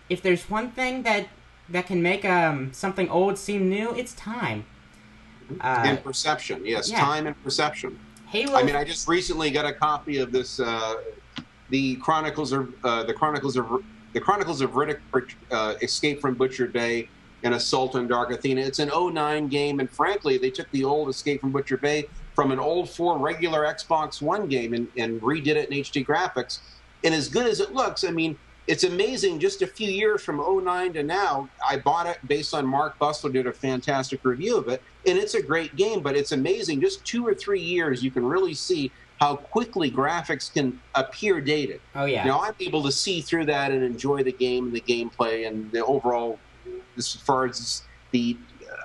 if there's one thing that can make something old seem new, it's time. And perception, yes, yeah. Time and perception. Halo. I mean, I just recently got a copy of this, the Chronicles of Riddick, Escape from Butcher Bay and Assault on Dark Athena. It's an 2009 game, and frankly, they took the old Escape from Butcher Bay from an old 4 regular Xbox One game and redid it in HD graphics. And as good as it looks, I mean, it's amazing. Just a few years from 2009 to now, I bought it based on Mark Butler did a fantastic review of it, and it's a great game. But it's amazing. Just 2 or 3 years, you can really see how quickly graphics can appear dated. Oh yeah. Now I'm able to see through that and enjoy the game and the gameplay and the overall, as far as the,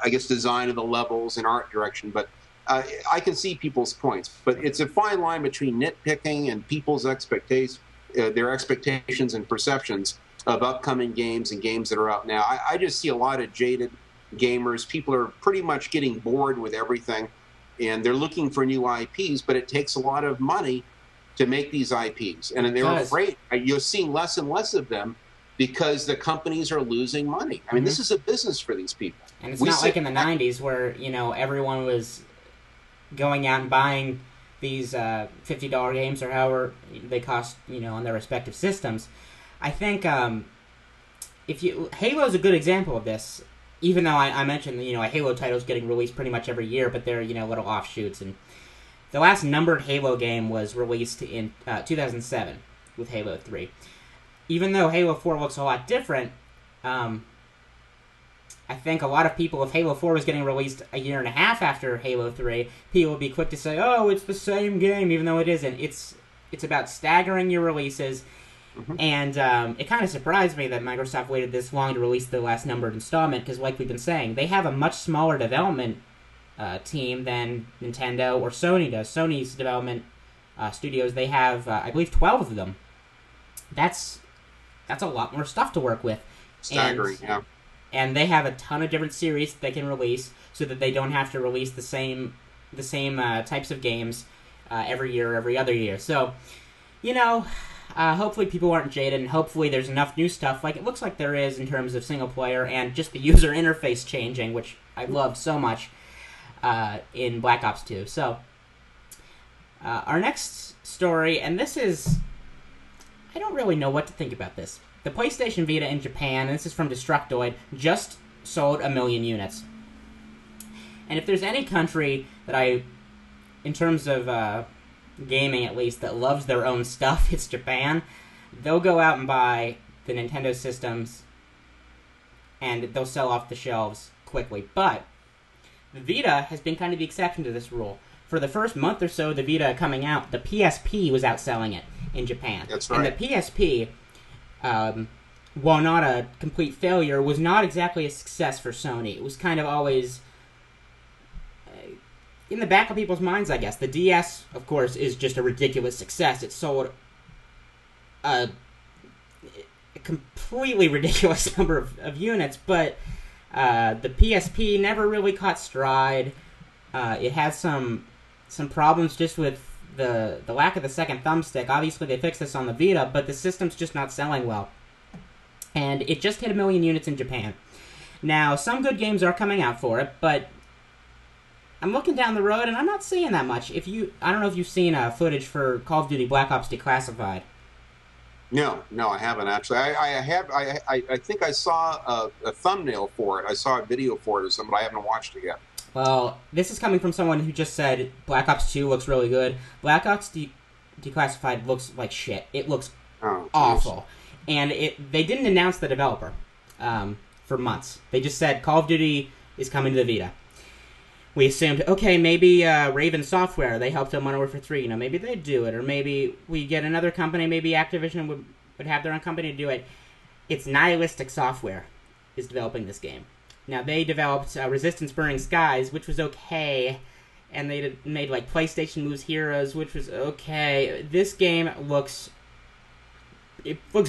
I guess, design of the levels and art direction. But I can see people's points. But it's a fine line between nitpicking and people's expectations. Their expectations and perceptions of upcoming games and games that are out now. I just see a lot of jaded gamers. People are pretty much getting bored with everything, and they're looking for new IPs, but it takes a lot of money to make these IPs. And they're afraid. You're seeing less and less of them because the companies are losing money. I mean, this is a business for these people. And it's not like in the 90s where, you know, everyone was going out and buying these $50 games or however they cost, you know, on their respective systems. I think Halo's a good example of this. Even though I mentioned, you know, a Halo title is getting released pretty much every year, but they're, you know, little offshoots. And the last numbered Halo game was released in 2007 with Halo 3. Even though Halo 4 looks a lot different, I think a lot of people, if Halo 4 was getting released a year and a half after Halo 3, people would be quick to say, oh, it's the same game, even though it isn't. It's about staggering your releases, and it kind of surprised me that Microsoft waited this long to release the last numbered installment, because like we've been saying, they have a much smaller development team than Nintendo or Sony does. Sony's development studios, they have, I believe, 12 of them. That's a lot more stuff to work with. Staggering, yeah. And they have a ton of different series that they can release, so that they don't have to release the same types of games every year or every other year. So, you know, hopefully people aren't jaded, and hopefully there's enough new stuff, like it looks like there is in terms of single player and just the user interface changing, which I loved so much in Black Ops 2. So, our next story, and this is, I don't really know what to think about this. The PlayStation Vita in Japan, and this is from Destructoid, just sold 1 million units. And if there's any country that in terms of gaming at least, that loves their own stuff, it's Japan. They'll go out and buy the Nintendo systems, and they'll sell off the shelves quickly. But the Vita has been kind of the exception to this rule. For the first month or so of the Vita coming out, the PSP was outselling it in Japan. That's right. And the PSP, while not a complete failure, was not exactly a success for Sony. It was kind of always in the back of people's minds, I guess. The DS, of course, is just a ridiculous success. It sold a completely ridiculous number of units, but the PSP never really caught stride. It has some problems just with the lack of the second thumbstick. Obviously, they fixed this on the Vita, but the system's just not selling well. And it just hit 1 million units in Japan. Now, some good games are coming out for it, but I'm looking down the road, and I'm not seeing that much. I don't know if you've seen footage for Call of Duty Black Ops Declassified. No, I haven't actually. I think I saw a thumbnail for it. I saw a video for it or something, but I haven't watched it yet. Well, this is coming from someone who just said Black Ops 2 looks really good. Black Ops Declassified looks like shit. It looks awful. And they didn't announce the developer for for months. They just said Call of Duty is coming to the Vita. We assumed, okay, maybe Raven Software, they helped them Modern Warfare 3, maybe they'd do it, or maybe we get another company, maybe Activision would have their own company to do it. It's Nihilistic Software is developing this game. Now, they developed Resistance Burning Skies, which was okay, and they made, like, PlayStation Moves Heroes, which was okay. This game looks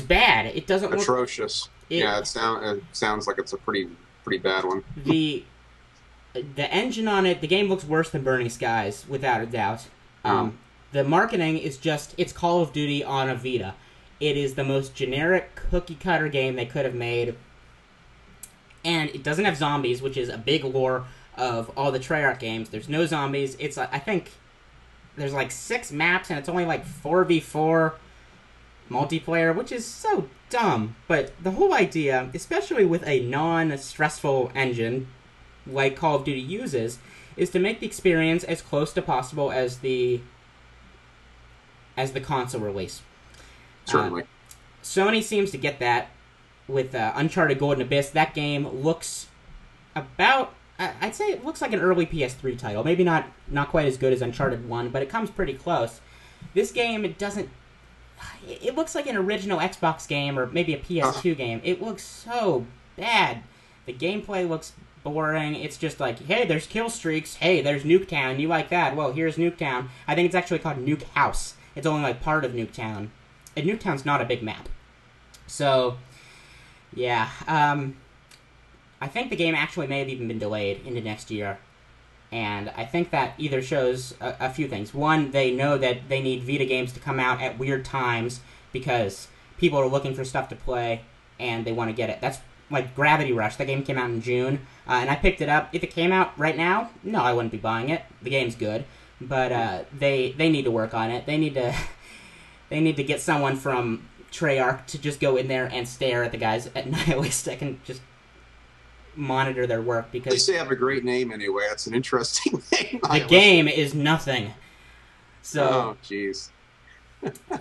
bad. It doesn't look... Atrocious. It sounds like it's a pretty bad one. The engine on it, the game looks worse than Burning Skies, without a doubt. The marketing is just, it's Call of Duty on a Vita. It is the most generic cookie-cutter game they could have made. And it doesn't have zombies, which is a big lore of all the Treyarch games. There's no zombies. It's, I think, there's like 6 maps, and it's only like 4v4 multiplayer, which is so dumb. But the whole idea, especially with a non-stressful engine like Call of Duty uses, is to make the experience as close to possible as the console release. Certainly. Sony seems to get that with Uncharted Golden Abyss. That game looks about... I'd say it looks like an early PS3 title. Maybe not quite as good as Uncharted 1, but it comes pretty close. This game, it doesn't... It looks like an original Xbox game or maybe a PS2 game. It looks so bad. The gameplay looks boring. It's just like, hey, there's kill streaks. Hey, there's Nuketown. You like that? Well, here's Nuketown. I think it's actually called Nuke House. It's only like part of Nuketown. And Nuketown's not a big map. So, yeah. I think the game actually may have even been delayed into next year. And I think that either shows a few things. One, they know that they need Vita games to come out at weird times because people are looking for stuff to play and they want to get it. That's like Gravity Rush. That game came out in June, and I picked it up. If it came out right now, no, I wouldn't be buying it. The game's good, but they need to work on it. They need to get someone from Treyarch to just go in there and stare at the guys at Nihilistic and just monitor their work, because at least they have a great name anyway. That's an interesting name. The game is nothing. So, oh, jeez.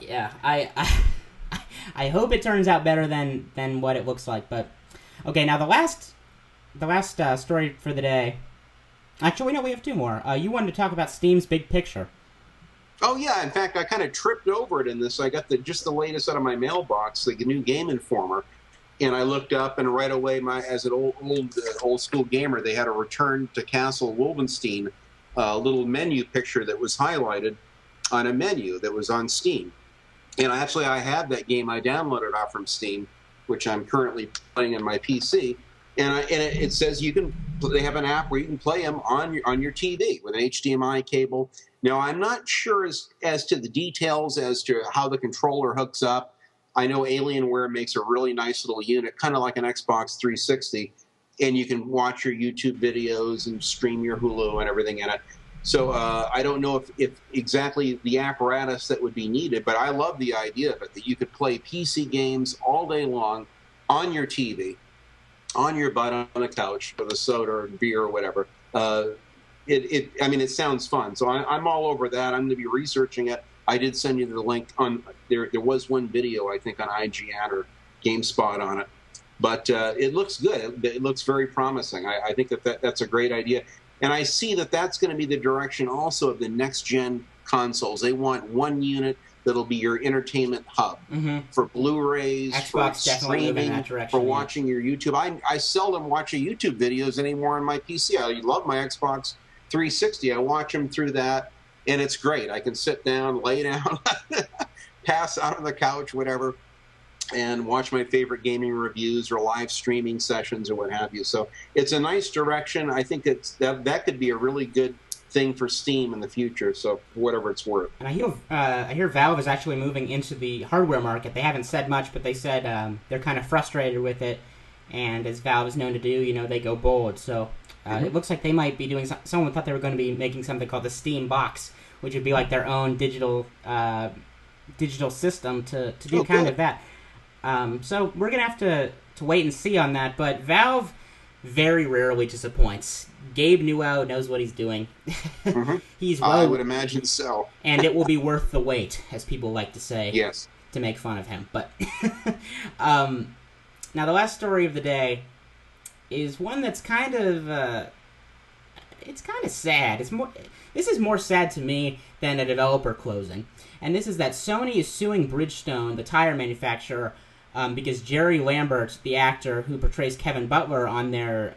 Yeah, I hope it turns out better than what it looks like. But okay, now the last story for the day. Actually, no, we have 2 more. You wanted to talk about Steam's big picture. Oh yeah, in fact, I kind of tripped over it in this. I got just the latest out of my mailbox, the new Game Informer. And I looked up, and right away, as an old school gamer, they had a Return to Castle Wolfenstein little menu picture that was highlighted on a menu that was on Steam. And I had that game. I downloaded it off from Steam, which I'm currently playing on my PC. And it says they have an app where you can play them on your TV with an HDMI cable. Now, I'm not sure as to the details as to how the controller hooks up. I know Alienware makes a really nice little unit, kind of like an Xbox 360, and you can watch your YouTube videos and stream your Hulu and everything in it. So I don't know if exactly the apparatus that would be needed, but I love the idea of it, that you could play PC games all day long on your TV, on your butt on the couch with a soda or beer or whatever. It sounds fun. So I'm all over that. I'm going to be researching it. I did send you the link on there. There was one video, I think, on IGN or GameSpot on it, but it looks good. It looks very promising. I think that's a great idea, and I see that that's going to be the direction also of the next gen consoles. They want one unit that'll be your entertainment hub for Blu-rays, Xbox for streaming, for watching your YouTube. I seldom watch YouTube videos anymore on my PC. I love my Xbox 360. I watch them through that. And it's great. I can sit down, lay down, pass out on the couch, whatever, and watch my favorite gaming reviews or live streaming sessions or what have you. So it's a nice direction. I think that could be a really good thing for Steam in the future. So whatever it's worth. And I hear Valve is actually moving into the hardware market. They haven't said much, but they said they're kind of frustrated with it. And as Valve is known to do, they go bold. So it looks like they might be doing someone thought they were going to be making something called the Steam Box, which would be like their own digital system to do kind of that. So we're going to have to wait and see on that. But Valve very rarely disappoints. Gabe Newell knows what he's doing. I would imagine so. And it will be worth the wait, as people like to say. Yes. To make fun of him. But now the last story of the day is one that's kind of it's kind of sad. This is more sad to me than a developer closing, and this is that Sony is suing Bridgestone, the tire manufacturer, because Jerry Lambert, the actor who portrays Kevin Butler on their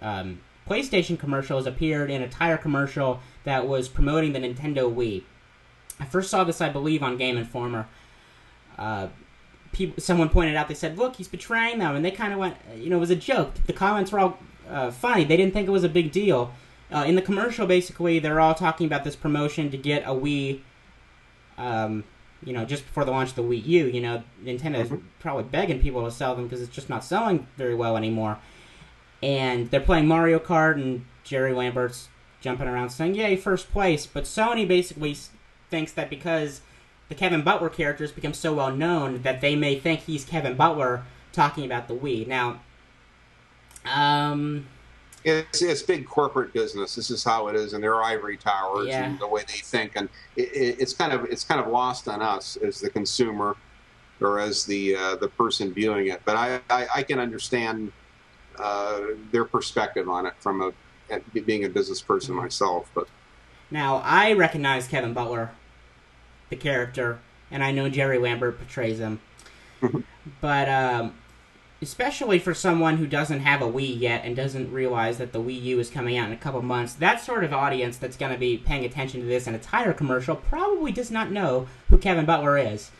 PlayStation commercials, appeared in a tire commercial that was promoting the Nintendo Wii. I first saw this, I believe, on Game Informer. Someone pointed out, they said, look, he's betraying them, and they kind of went, it was a joke. The comments were all funny. They didn't think it was a big deal. In the commercial, basically, they're all talking about this promotion to get a Wii, just before the launch of the Wii U. Nintendo's probably begging people to sell them because it's just not selling very well anymore. And they're playing Mario Kart, and Jerry Lambert's jumping around saying, yay, first place. But Sony basically thinks that because the Kevin Butler character has become so well known that they may think he's Kevin Butler talking about the Wii. Now, it's big corporate business. This is how it is in their ivory towers and the way they think, and it's kind of lost on us as the consumer or as the person viewing it. But I can understand their perspective on it from being a business person myself. But now I recognize Kevin Butler, the character, and I know Jerry Lambert portrays him. But especially for someone who doesn't have a Wii yet and doesn't realize that the Wii U is coming out in a couple months, that sort of audience that's going to be paying attention to this in a tire commercial probably does not know who Kevin Butler is.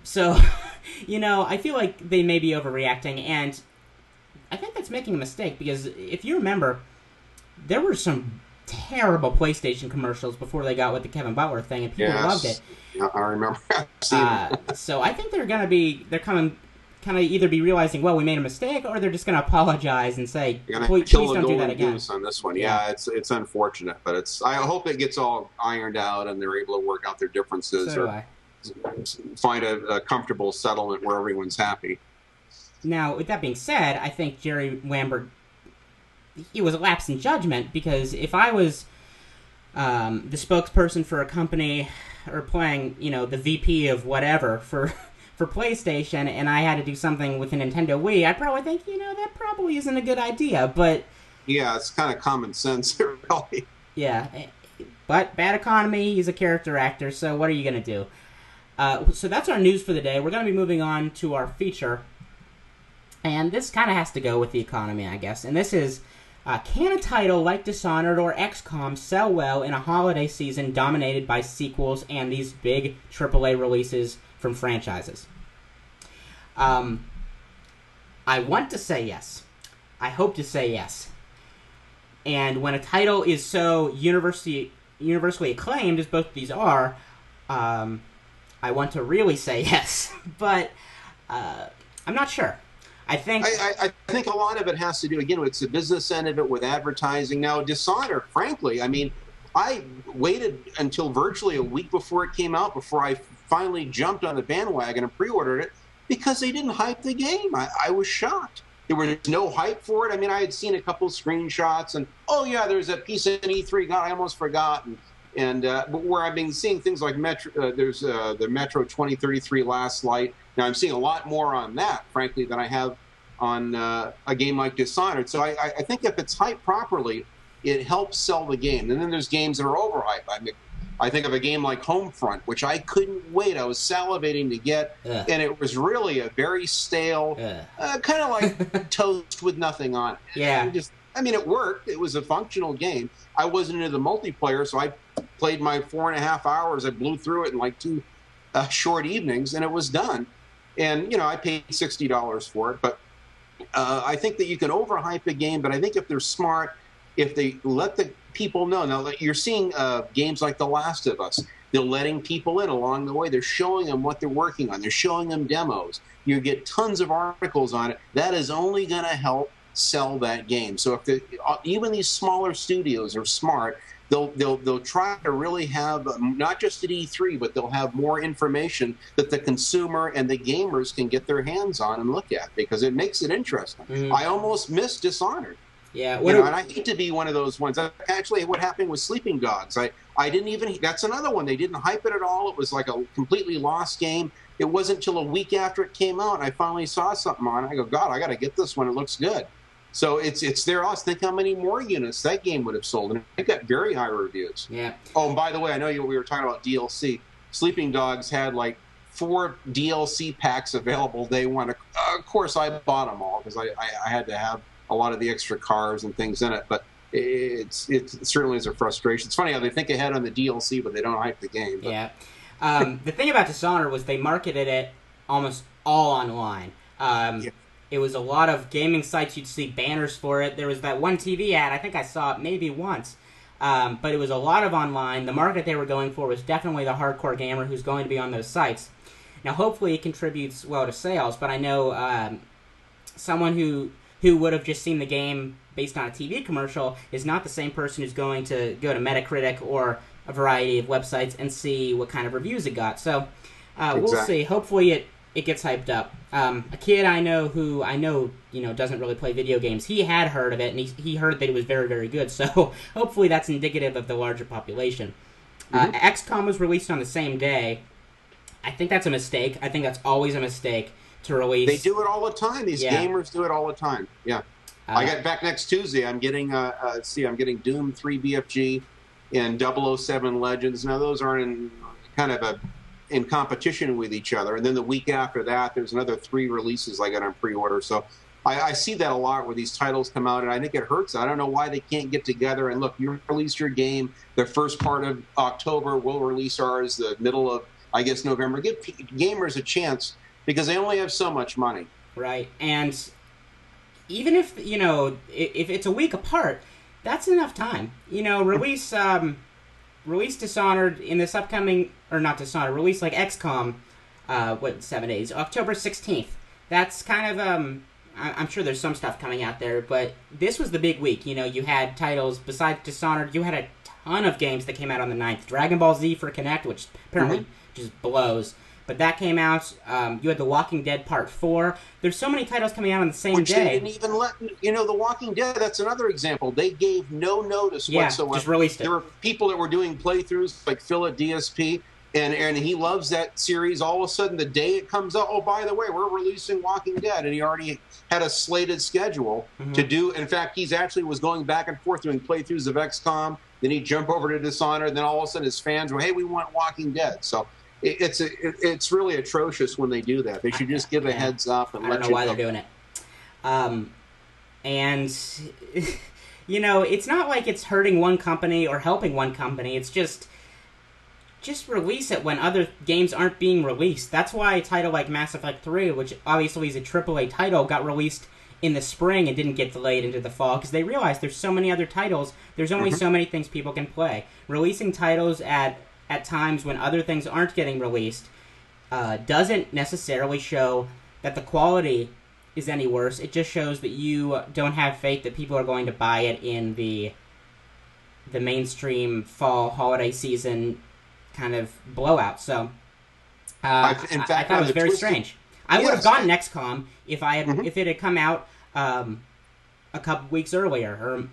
So, I feel like they may be overreacting, and I think that's making a mistake, because if you remember, there were some terrible PlayStation commercials before they got with the Kevin Butler thing, and people loved it. I remember. So I think they're coming kind of either be realizing, well, we made a mistake, or they're just going to apologize and say, please don't do that again. On this one, it's unfortunate, but I hope it gets all ironed out and they're able to work out their differences or find a comfortable settlement where everyone's happy. Now, with that being said, I think Jerry Lambert, he was a lapse in judgment, because if I was the spokesperson for a company or playing, the VP of whatever for PlayStation, and I had to do something with a Nintendo Wii, I'd probably think, that probably isn't a good idea, but... Yeah, it's kind of common sense, really. Yeah, but bad economy, he's a character actor, so what are you going to do? So that's our news for the day. We're going to be moving on to our feature, and this kind of has to go with the economy, I guess, and this is, can a title like Dishonored or XCOM sell well in a holiday season dominated by sequels and these big AAA releases from franchises? I want to say yes. I hope to say yes. And when a title is so universally acclaimed as both of these are, I want to really say yes. But I'm not sure. I think a lot of it has to do, again, with the business end of it, with advertising. Now, Dishonored, frankly, I waited until virtually a week before it came out before I finally jumped on the bandwagon and pre-ordered it, because they didn't hype the game. I was shocked. There was no hype for it. I had seen a couple of screenshots, and, oh, yeah, there's a piece in E3. God, I almost forgot. But where I've been seeing things like there's the Metro 2033 Last Light. Now, I'm seeing a lot more on that, frankly, than I have on a game like Dishonored. So I think if it's hyped properly, it helps sell the game. And then there's games that are overhyped. I think of a game like Homefront, which I couldn't wait. I was salivating to get, and it was really a very stale, kind of like toast with nothing on it. Yeah. It worked. It was a functional game. I wasn't into the multiplayer, so I played my 4.5 hours. I blew through it in like 2 short evenings, and it was done. And, I paid $60 for it. But I think that you can overhype a game, but I think if they're smart, if they let the people know. Now, you're seeing games like The Last of Us. They're letting people in along the way. They're showing them what they're working on. They're showing them demos. You get tons of articles on it. That is only going to help sell that game. So if even these smaller studios are smart, they'll try to really have, not just at E3, but they'll have more information that the consumer and the gamers can get their hands on and look at, because it makes it interesting. Mm-hmm. I almost missed Dishonored. Yeah, and I hate to be one of those ones. Actually, what happened with Sleeping Dogs, I didn't even. That's another one. They didn't hype it at all. It was like a completely lost game. It wasn't until a week after it came out, I finally saw something on it. I go, God, I got to get this one. It looks good. So it's there. I was thinking how many more units that game would have sold, and it got very high reviews. Yeah. Oh, and by the way, I know we were talking about DLC. Sleeping Dogs had like 4 DLC packs available day one. Of course, I bought them all because I had to have a lot of the extra cars and things in it. But it certainly is a frustration. It's funny how they think ahead on the DLC, but they don't hype the game. But. Yeah. The thing about Dishonored was they marketed it almost all online. Yeah. It was a lot of gaming sites. You'd see banners for it. There was that one TV ad. I think I saw it maybe once. But it was a lot of online. The market they were going for was definitely the hardcore gamer who's going to be on those sites. Now, hopefully it contributes well to sales, but I know someone who would have just seen the game based on a TV commercial is not the same person who's going to go to Metacritic or a variety of websites and see what kind of reviews it got. So we'll see. Hopefully it gets hyped up. A kid I know who doesn't really play video games, he had heard of it, and he heard that it was very, very good. So hopefully that's indicative of the larger population. XCOM was released on the same day. I think that's a mistake. I think that's always a mistake to release. They do it all the time. These gamers do it all the time. Yeah. I got back next Tuesday. I'm getting I'm getting Doom 3 BFG and 007 Legends. Now those are in kind of in competition with each other. And then the week after that, there's another 3 releases I got on pre-order. So I see that a lot where these titles come out, and I think it hurts. I don't know why they can't get together and look, you release your game the first part of October, we'll release ours the middle of, I guess, November. Give gamers a chance because they only have so much money. Right. And even if, if it's a week apart, that's enough time. Release Dishonored in this upcoming, or not Dishonored, release like XCOM, 7 days? October 16th. That's kind of, I'm sure there's some stuff coming out there, but this was the big week. You had titles, besides Dishonored, you had a ton of games that came out on the 9th. Dragon Ball Z for Kinect, which apparently just blows. But that came out. You had The Walking Dead Part 4. There's so many titles coming out on the same day. Which they didn't even let... The Walking Dead, that's another example. They gave no notice whatsoever. Just released it. There were people that were doing playthroughs, like Phil at DSP, and he loves that series. All of a sudden, the day it comes out, oh, by the way, we're releasing Walking Dead. And he already had a slated schedule to do... In fact, he's actually was going back and forth doing playthroughs of XCOM. Then he'd jump over to Dishonored. And then all of a sudden, his fans were, hey, we want Walking Dead. So... It's really atrocious when they do that. They should just give a heads up and let you know. I don't know why they're doing it. And, it's not like it's hurting one company or helping one company. It's just release it when other games aren't being released. That's why a title like Mass Effect 3, which obviously is a AAA title, got released in the spring and didn't get delayed into the fall, because they realized there's so many other titles, there's only so many things people can play. Releasing titles at times when other things aren't getting released doesn't necessarily show that the quality is any worse. It just shows that you don't have faith that people are going to buy it in the mainstream fall holiday season kind of blowout. So I thought it was very strange. I would have gotten XCOM if it had come out a couple weeks earlier, or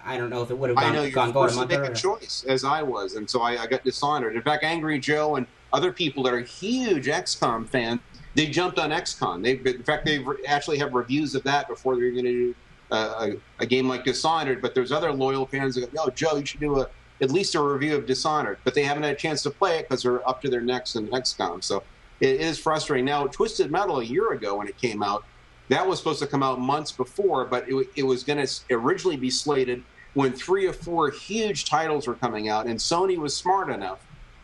I don't know if it would have gone gold a month earlier. I know, you're forced to make a choice, as I was, and so I got Dishonored. In fact, Angry Joe and other people that are huge XCOM fans, they jumped on XCOM. In fact, they actually have reviews of that before they're going to do a game like Dishonored, but there's other loyal fans that go, no, Joe, you should do at least a review of Dishonored, but they haven't had a chance to play it because they're up to their necks in XCOM, so it is frustrating. Now, Twisted Metal a year ago when it came out, that was supposed to come out months before, but it was going to originally be slated when 3 or 4 huge titles were coming out, and Sony was smart enough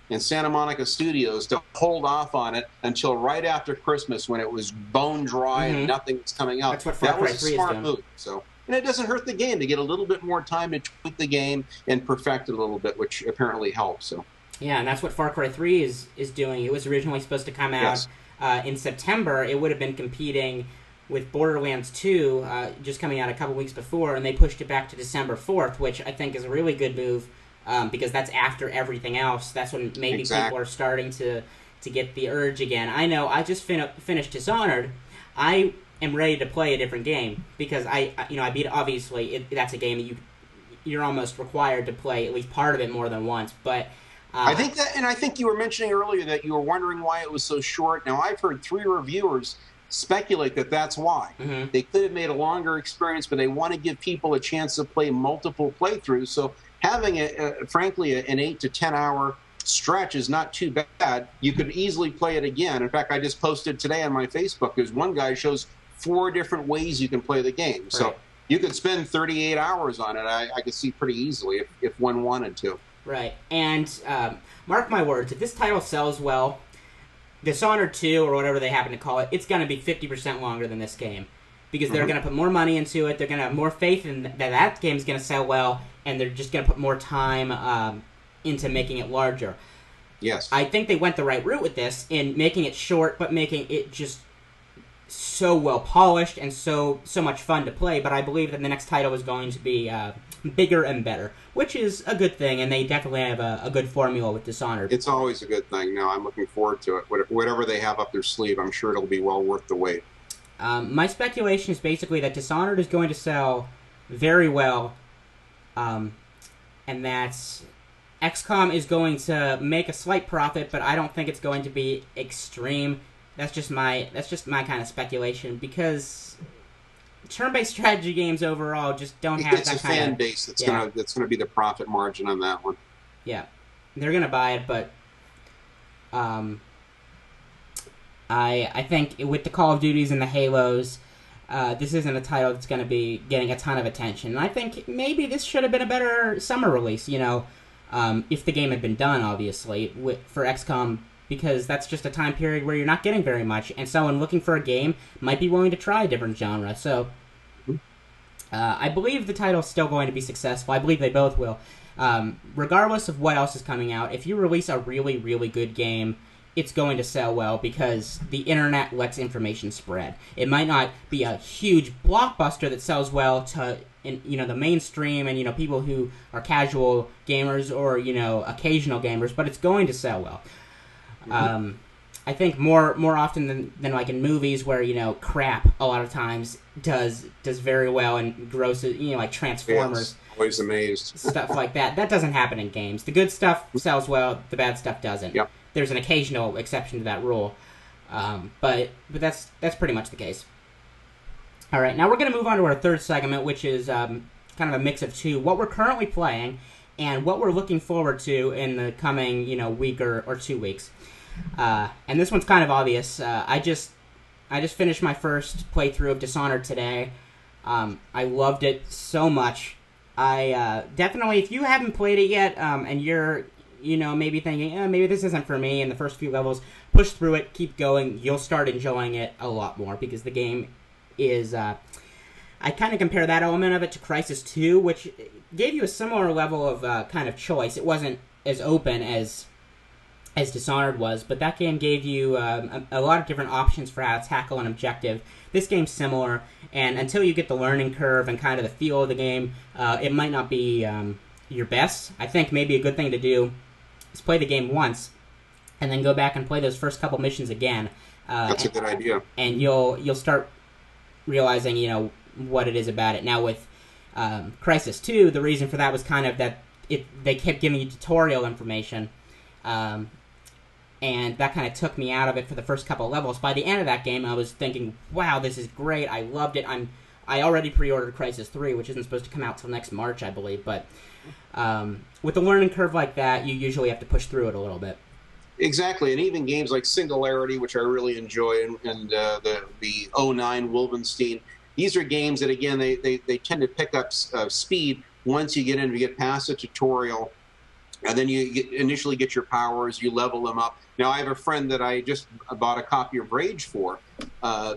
in Santa Monica Studios to hold off on it until right after Christmas when it was bone dry and nothing was coming out. That's what Far Cry 3 is doing. That was a smart move. So, and it doesn't hurt the game to get a little bit more time to tweak the game and perfect it a little bit, which apparently helps. So. Yeah, and that's what Far Cry 3 is doing. It was originally supposed to come out in September. It would have been competing with Borderlands 2 just coming out a couple weeks before, and they pushed it back to December 4th, which I think is a really good move because that's after everything else. That's when maybe people are starting to get the urge again. I know, I just finished Dishonored. I am ready to play a different game because I beat, obviously, that's a game that you're almost required to play at least part of it more than once, but... I think you were mentioning earlier that you were wondering why it was so short. Now, I've heard 3 reviewers speculate that that's why. They could have made a longer experience, but they want to give people a chance to play multiple playthroughs. So having, frankly, an 8 to 10 hour stretch is not too bad. You could easily play it again. In fact, I just posted today on my Facebook, there's one guy who shows 4 different ways you can play the game. So right. You could spend 38 hours on it, I could see pretty easily if one wanted to. Right. And mark my words, if this title sells well, Dishonored 2, or whatever they happen to call it, it's going to be 50% longer than this game. Because they're going to put more money into it, they're going to have more faith in that game's going to sell well, and they're just going to put more time into making it larger. Yes. I think they went the right route with this in making it short, but making it just so well polished and so much fun to play. But I believe that the next title is going to be bigger and better, which is a good thing, and they definitely have a good formula with Dishonored. It's always a good thing. No, I'm looking forward to it. Whatever they have up their sleeve, I'm sure it'll be well worth the wait. My speculation is basically that Dishonored is going to sell very well, and that XCOM is going to make a slight profit, but I don't think it's going to be extreme. That's just my kind of speculation, because turn-based strategy games overall just don't have that kind of... It's a fan base that's gonna be the profit margin on that one. Yeah, they're gonna buy it, but I think with the Call of Duties and the Halos, this isn't a title that's going to be getting a ton of attention. And I think maybe this should have been a better summer release, if the game had been done, obviously, for XCOM, because that's just a time period where you're not getting very much, and someone looking for a game might be willing to try a different genre. So I believe the title's still going to be successful. I believe they both will. Regardless of what else is coming out, if you release a really, really good game, it's going to sell well because the internet lets information spread. It might not be a huge blockbuster that sells well to the mainstream and people who are casual gamers or occasional gamers, but it's going to sell well. I think more often than like in movies where crap a lot of times does very well and grosses like Transformers. Yeah, always amazed. Stuff like that. That doesn't happen in games. The good stuff sells well. The bad stuff doesn't. Yep. There's an occasional exception to that rule, but that's pretty much the case. All right, now we're going to move on to our third segment, which is kind of a mix of two: what we're currently playing and what we're looking forward to in the coming week or 2 weeks. And this one's kind of obvious. I just finished my first playthrough of Dishonored today. I loved it so much. I definitely, if you haven't played it yet, and you're maybe thinking, maybe this isn't for me in the first few levels, push through it, keep going. You'll start enjoying it a lot more because the game is, I kind of compare that element of it to Crysis 2, which gave you a similar level of kind of choice. It wasn't as open as Dishonored was, but that game gave you a lot of different options for how to tackle an objective. This game's similar, and until you get the learning curve and kind of the feel of the game, it might not be your best. I think maybe a good thing to do is play the game once, and then go back and play those first couple missions again. That's a good idea. And you'll start realizing, what it is about it. Now with Crysis 2, the reason for that was kind of that they kept giving you tutorial information, and that kind of took me out of it for the first couple of levels. By the end of that game, I was thinking, wow, this is great. I loved it. I already pre-ordered Crysis 3, which isn't supposed to come out till next March, I believe, but with a learning curve like that, you usually have to push through it a little bit. Exactly, and even games like Singularity, which I really enjoy, and the 09 Wolfenstein, these are games that, again, they tend to pick up speed once you get past the tutorial, and then you initially get your powers, you level them up. Now, I have a friend that I just bought a copy of Rage for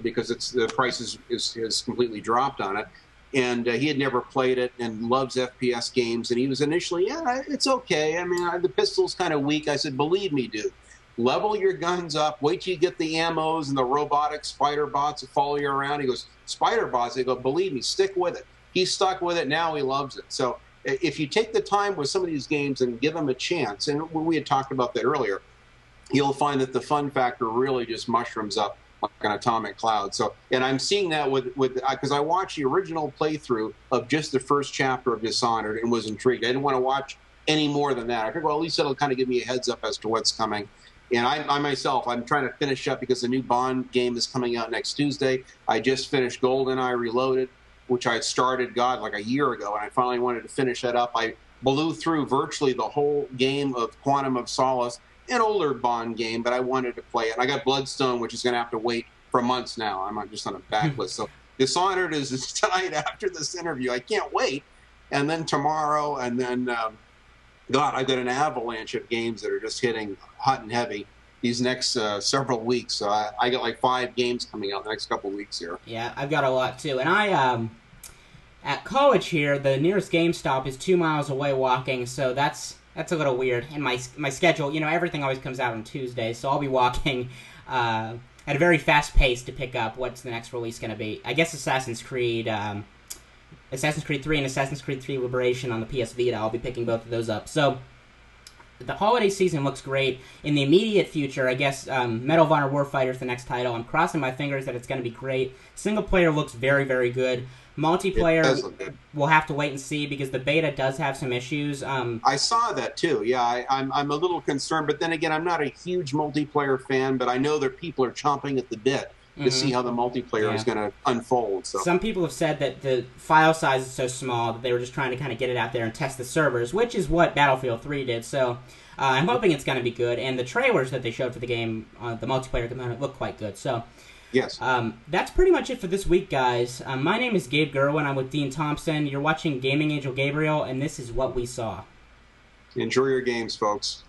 because the price is completely dropped on it. And he had never played it and loves FPS games. And he was initially, yeah, it's okay. I mean, the pistol's kind of weak. I said, believe me, dude, level your guns up. Wait till you get the ammos and the robotic spider bots that follow you around. He goes, spider bots? I go, believe me, stick with it. He's stuck with it. Now he loves it. So if you take the time with some of these games and give them a chance, and we had talked about that earlier, you'll find that the fun factor really just mushrooms up like an atomic cloud. So, and I'm seeing that with because I watched the original playthrough of just the first chapter of Dishonored and was intrigued. I didn't want to watch any more than that. I figured, well, at least it'll kind of give me a heads up as to what's coming. And I myself, I'm trying to finish up because the new Bond game is coming out next Tuesday. I just finished GoldenEye Reloaded, which I had started, God, like a year ago, and I finally wanted to finish that up. I blew through virtually the whole game of Quantum of Solace, an older Bond game, but I wanted to play it. And I got Bloodstone, which is going to have to wait for months now. I'm just on a backlist. So Dishonored is tonight after this interview. I can't wait. And then tomorrow, and then, God, I've got an avalanche of games that are just hitting hot and heavy these next several weeks. So I got like 5 games coming out the next couple of weeks here. Yeah, I've got a lot too. And I, at college here, the nearest GameStop is 2 miles away walking, so that's a little weird. And my schedule, you know, everything always comes out on Tuesdays, so I'll be walking at a very fast pace to pick up what's the next release going to be. I guess Assassin's Creed 3 and Assassin's Creed 3 Liberation on the PS Vita. I'll be picking both of those up. So the holiday season looks great. In the immediate future, I guess Medal of Honor Warfighter is the next title. I'm crossing my fingers that it's going to be great. Single player looks very, very good. Multiplayer, we'll have to wait and see because the beta does have some issues. I saw that too. Yeah, I'm a little concerned, but then again, I'm not a huge multiplayer fan, but I know that people are chomping at the bit to see how the multiplayer is going to unfold. So some people have said that the file size is so small that they were just trying to kind of get it out there and test the servers, which is what Battlefield 3 did. So I'm hoping it's going to be good. And the trailers that they showed for the game, the multiplayer component, look quite good. So yes, that's pretty much it for this week, guys. My name is Gabe Gurwin. I'm with Dean Thompson. You're watching Gaming Angel Gabriel, and this is what we saw. Enjoy your games, folks.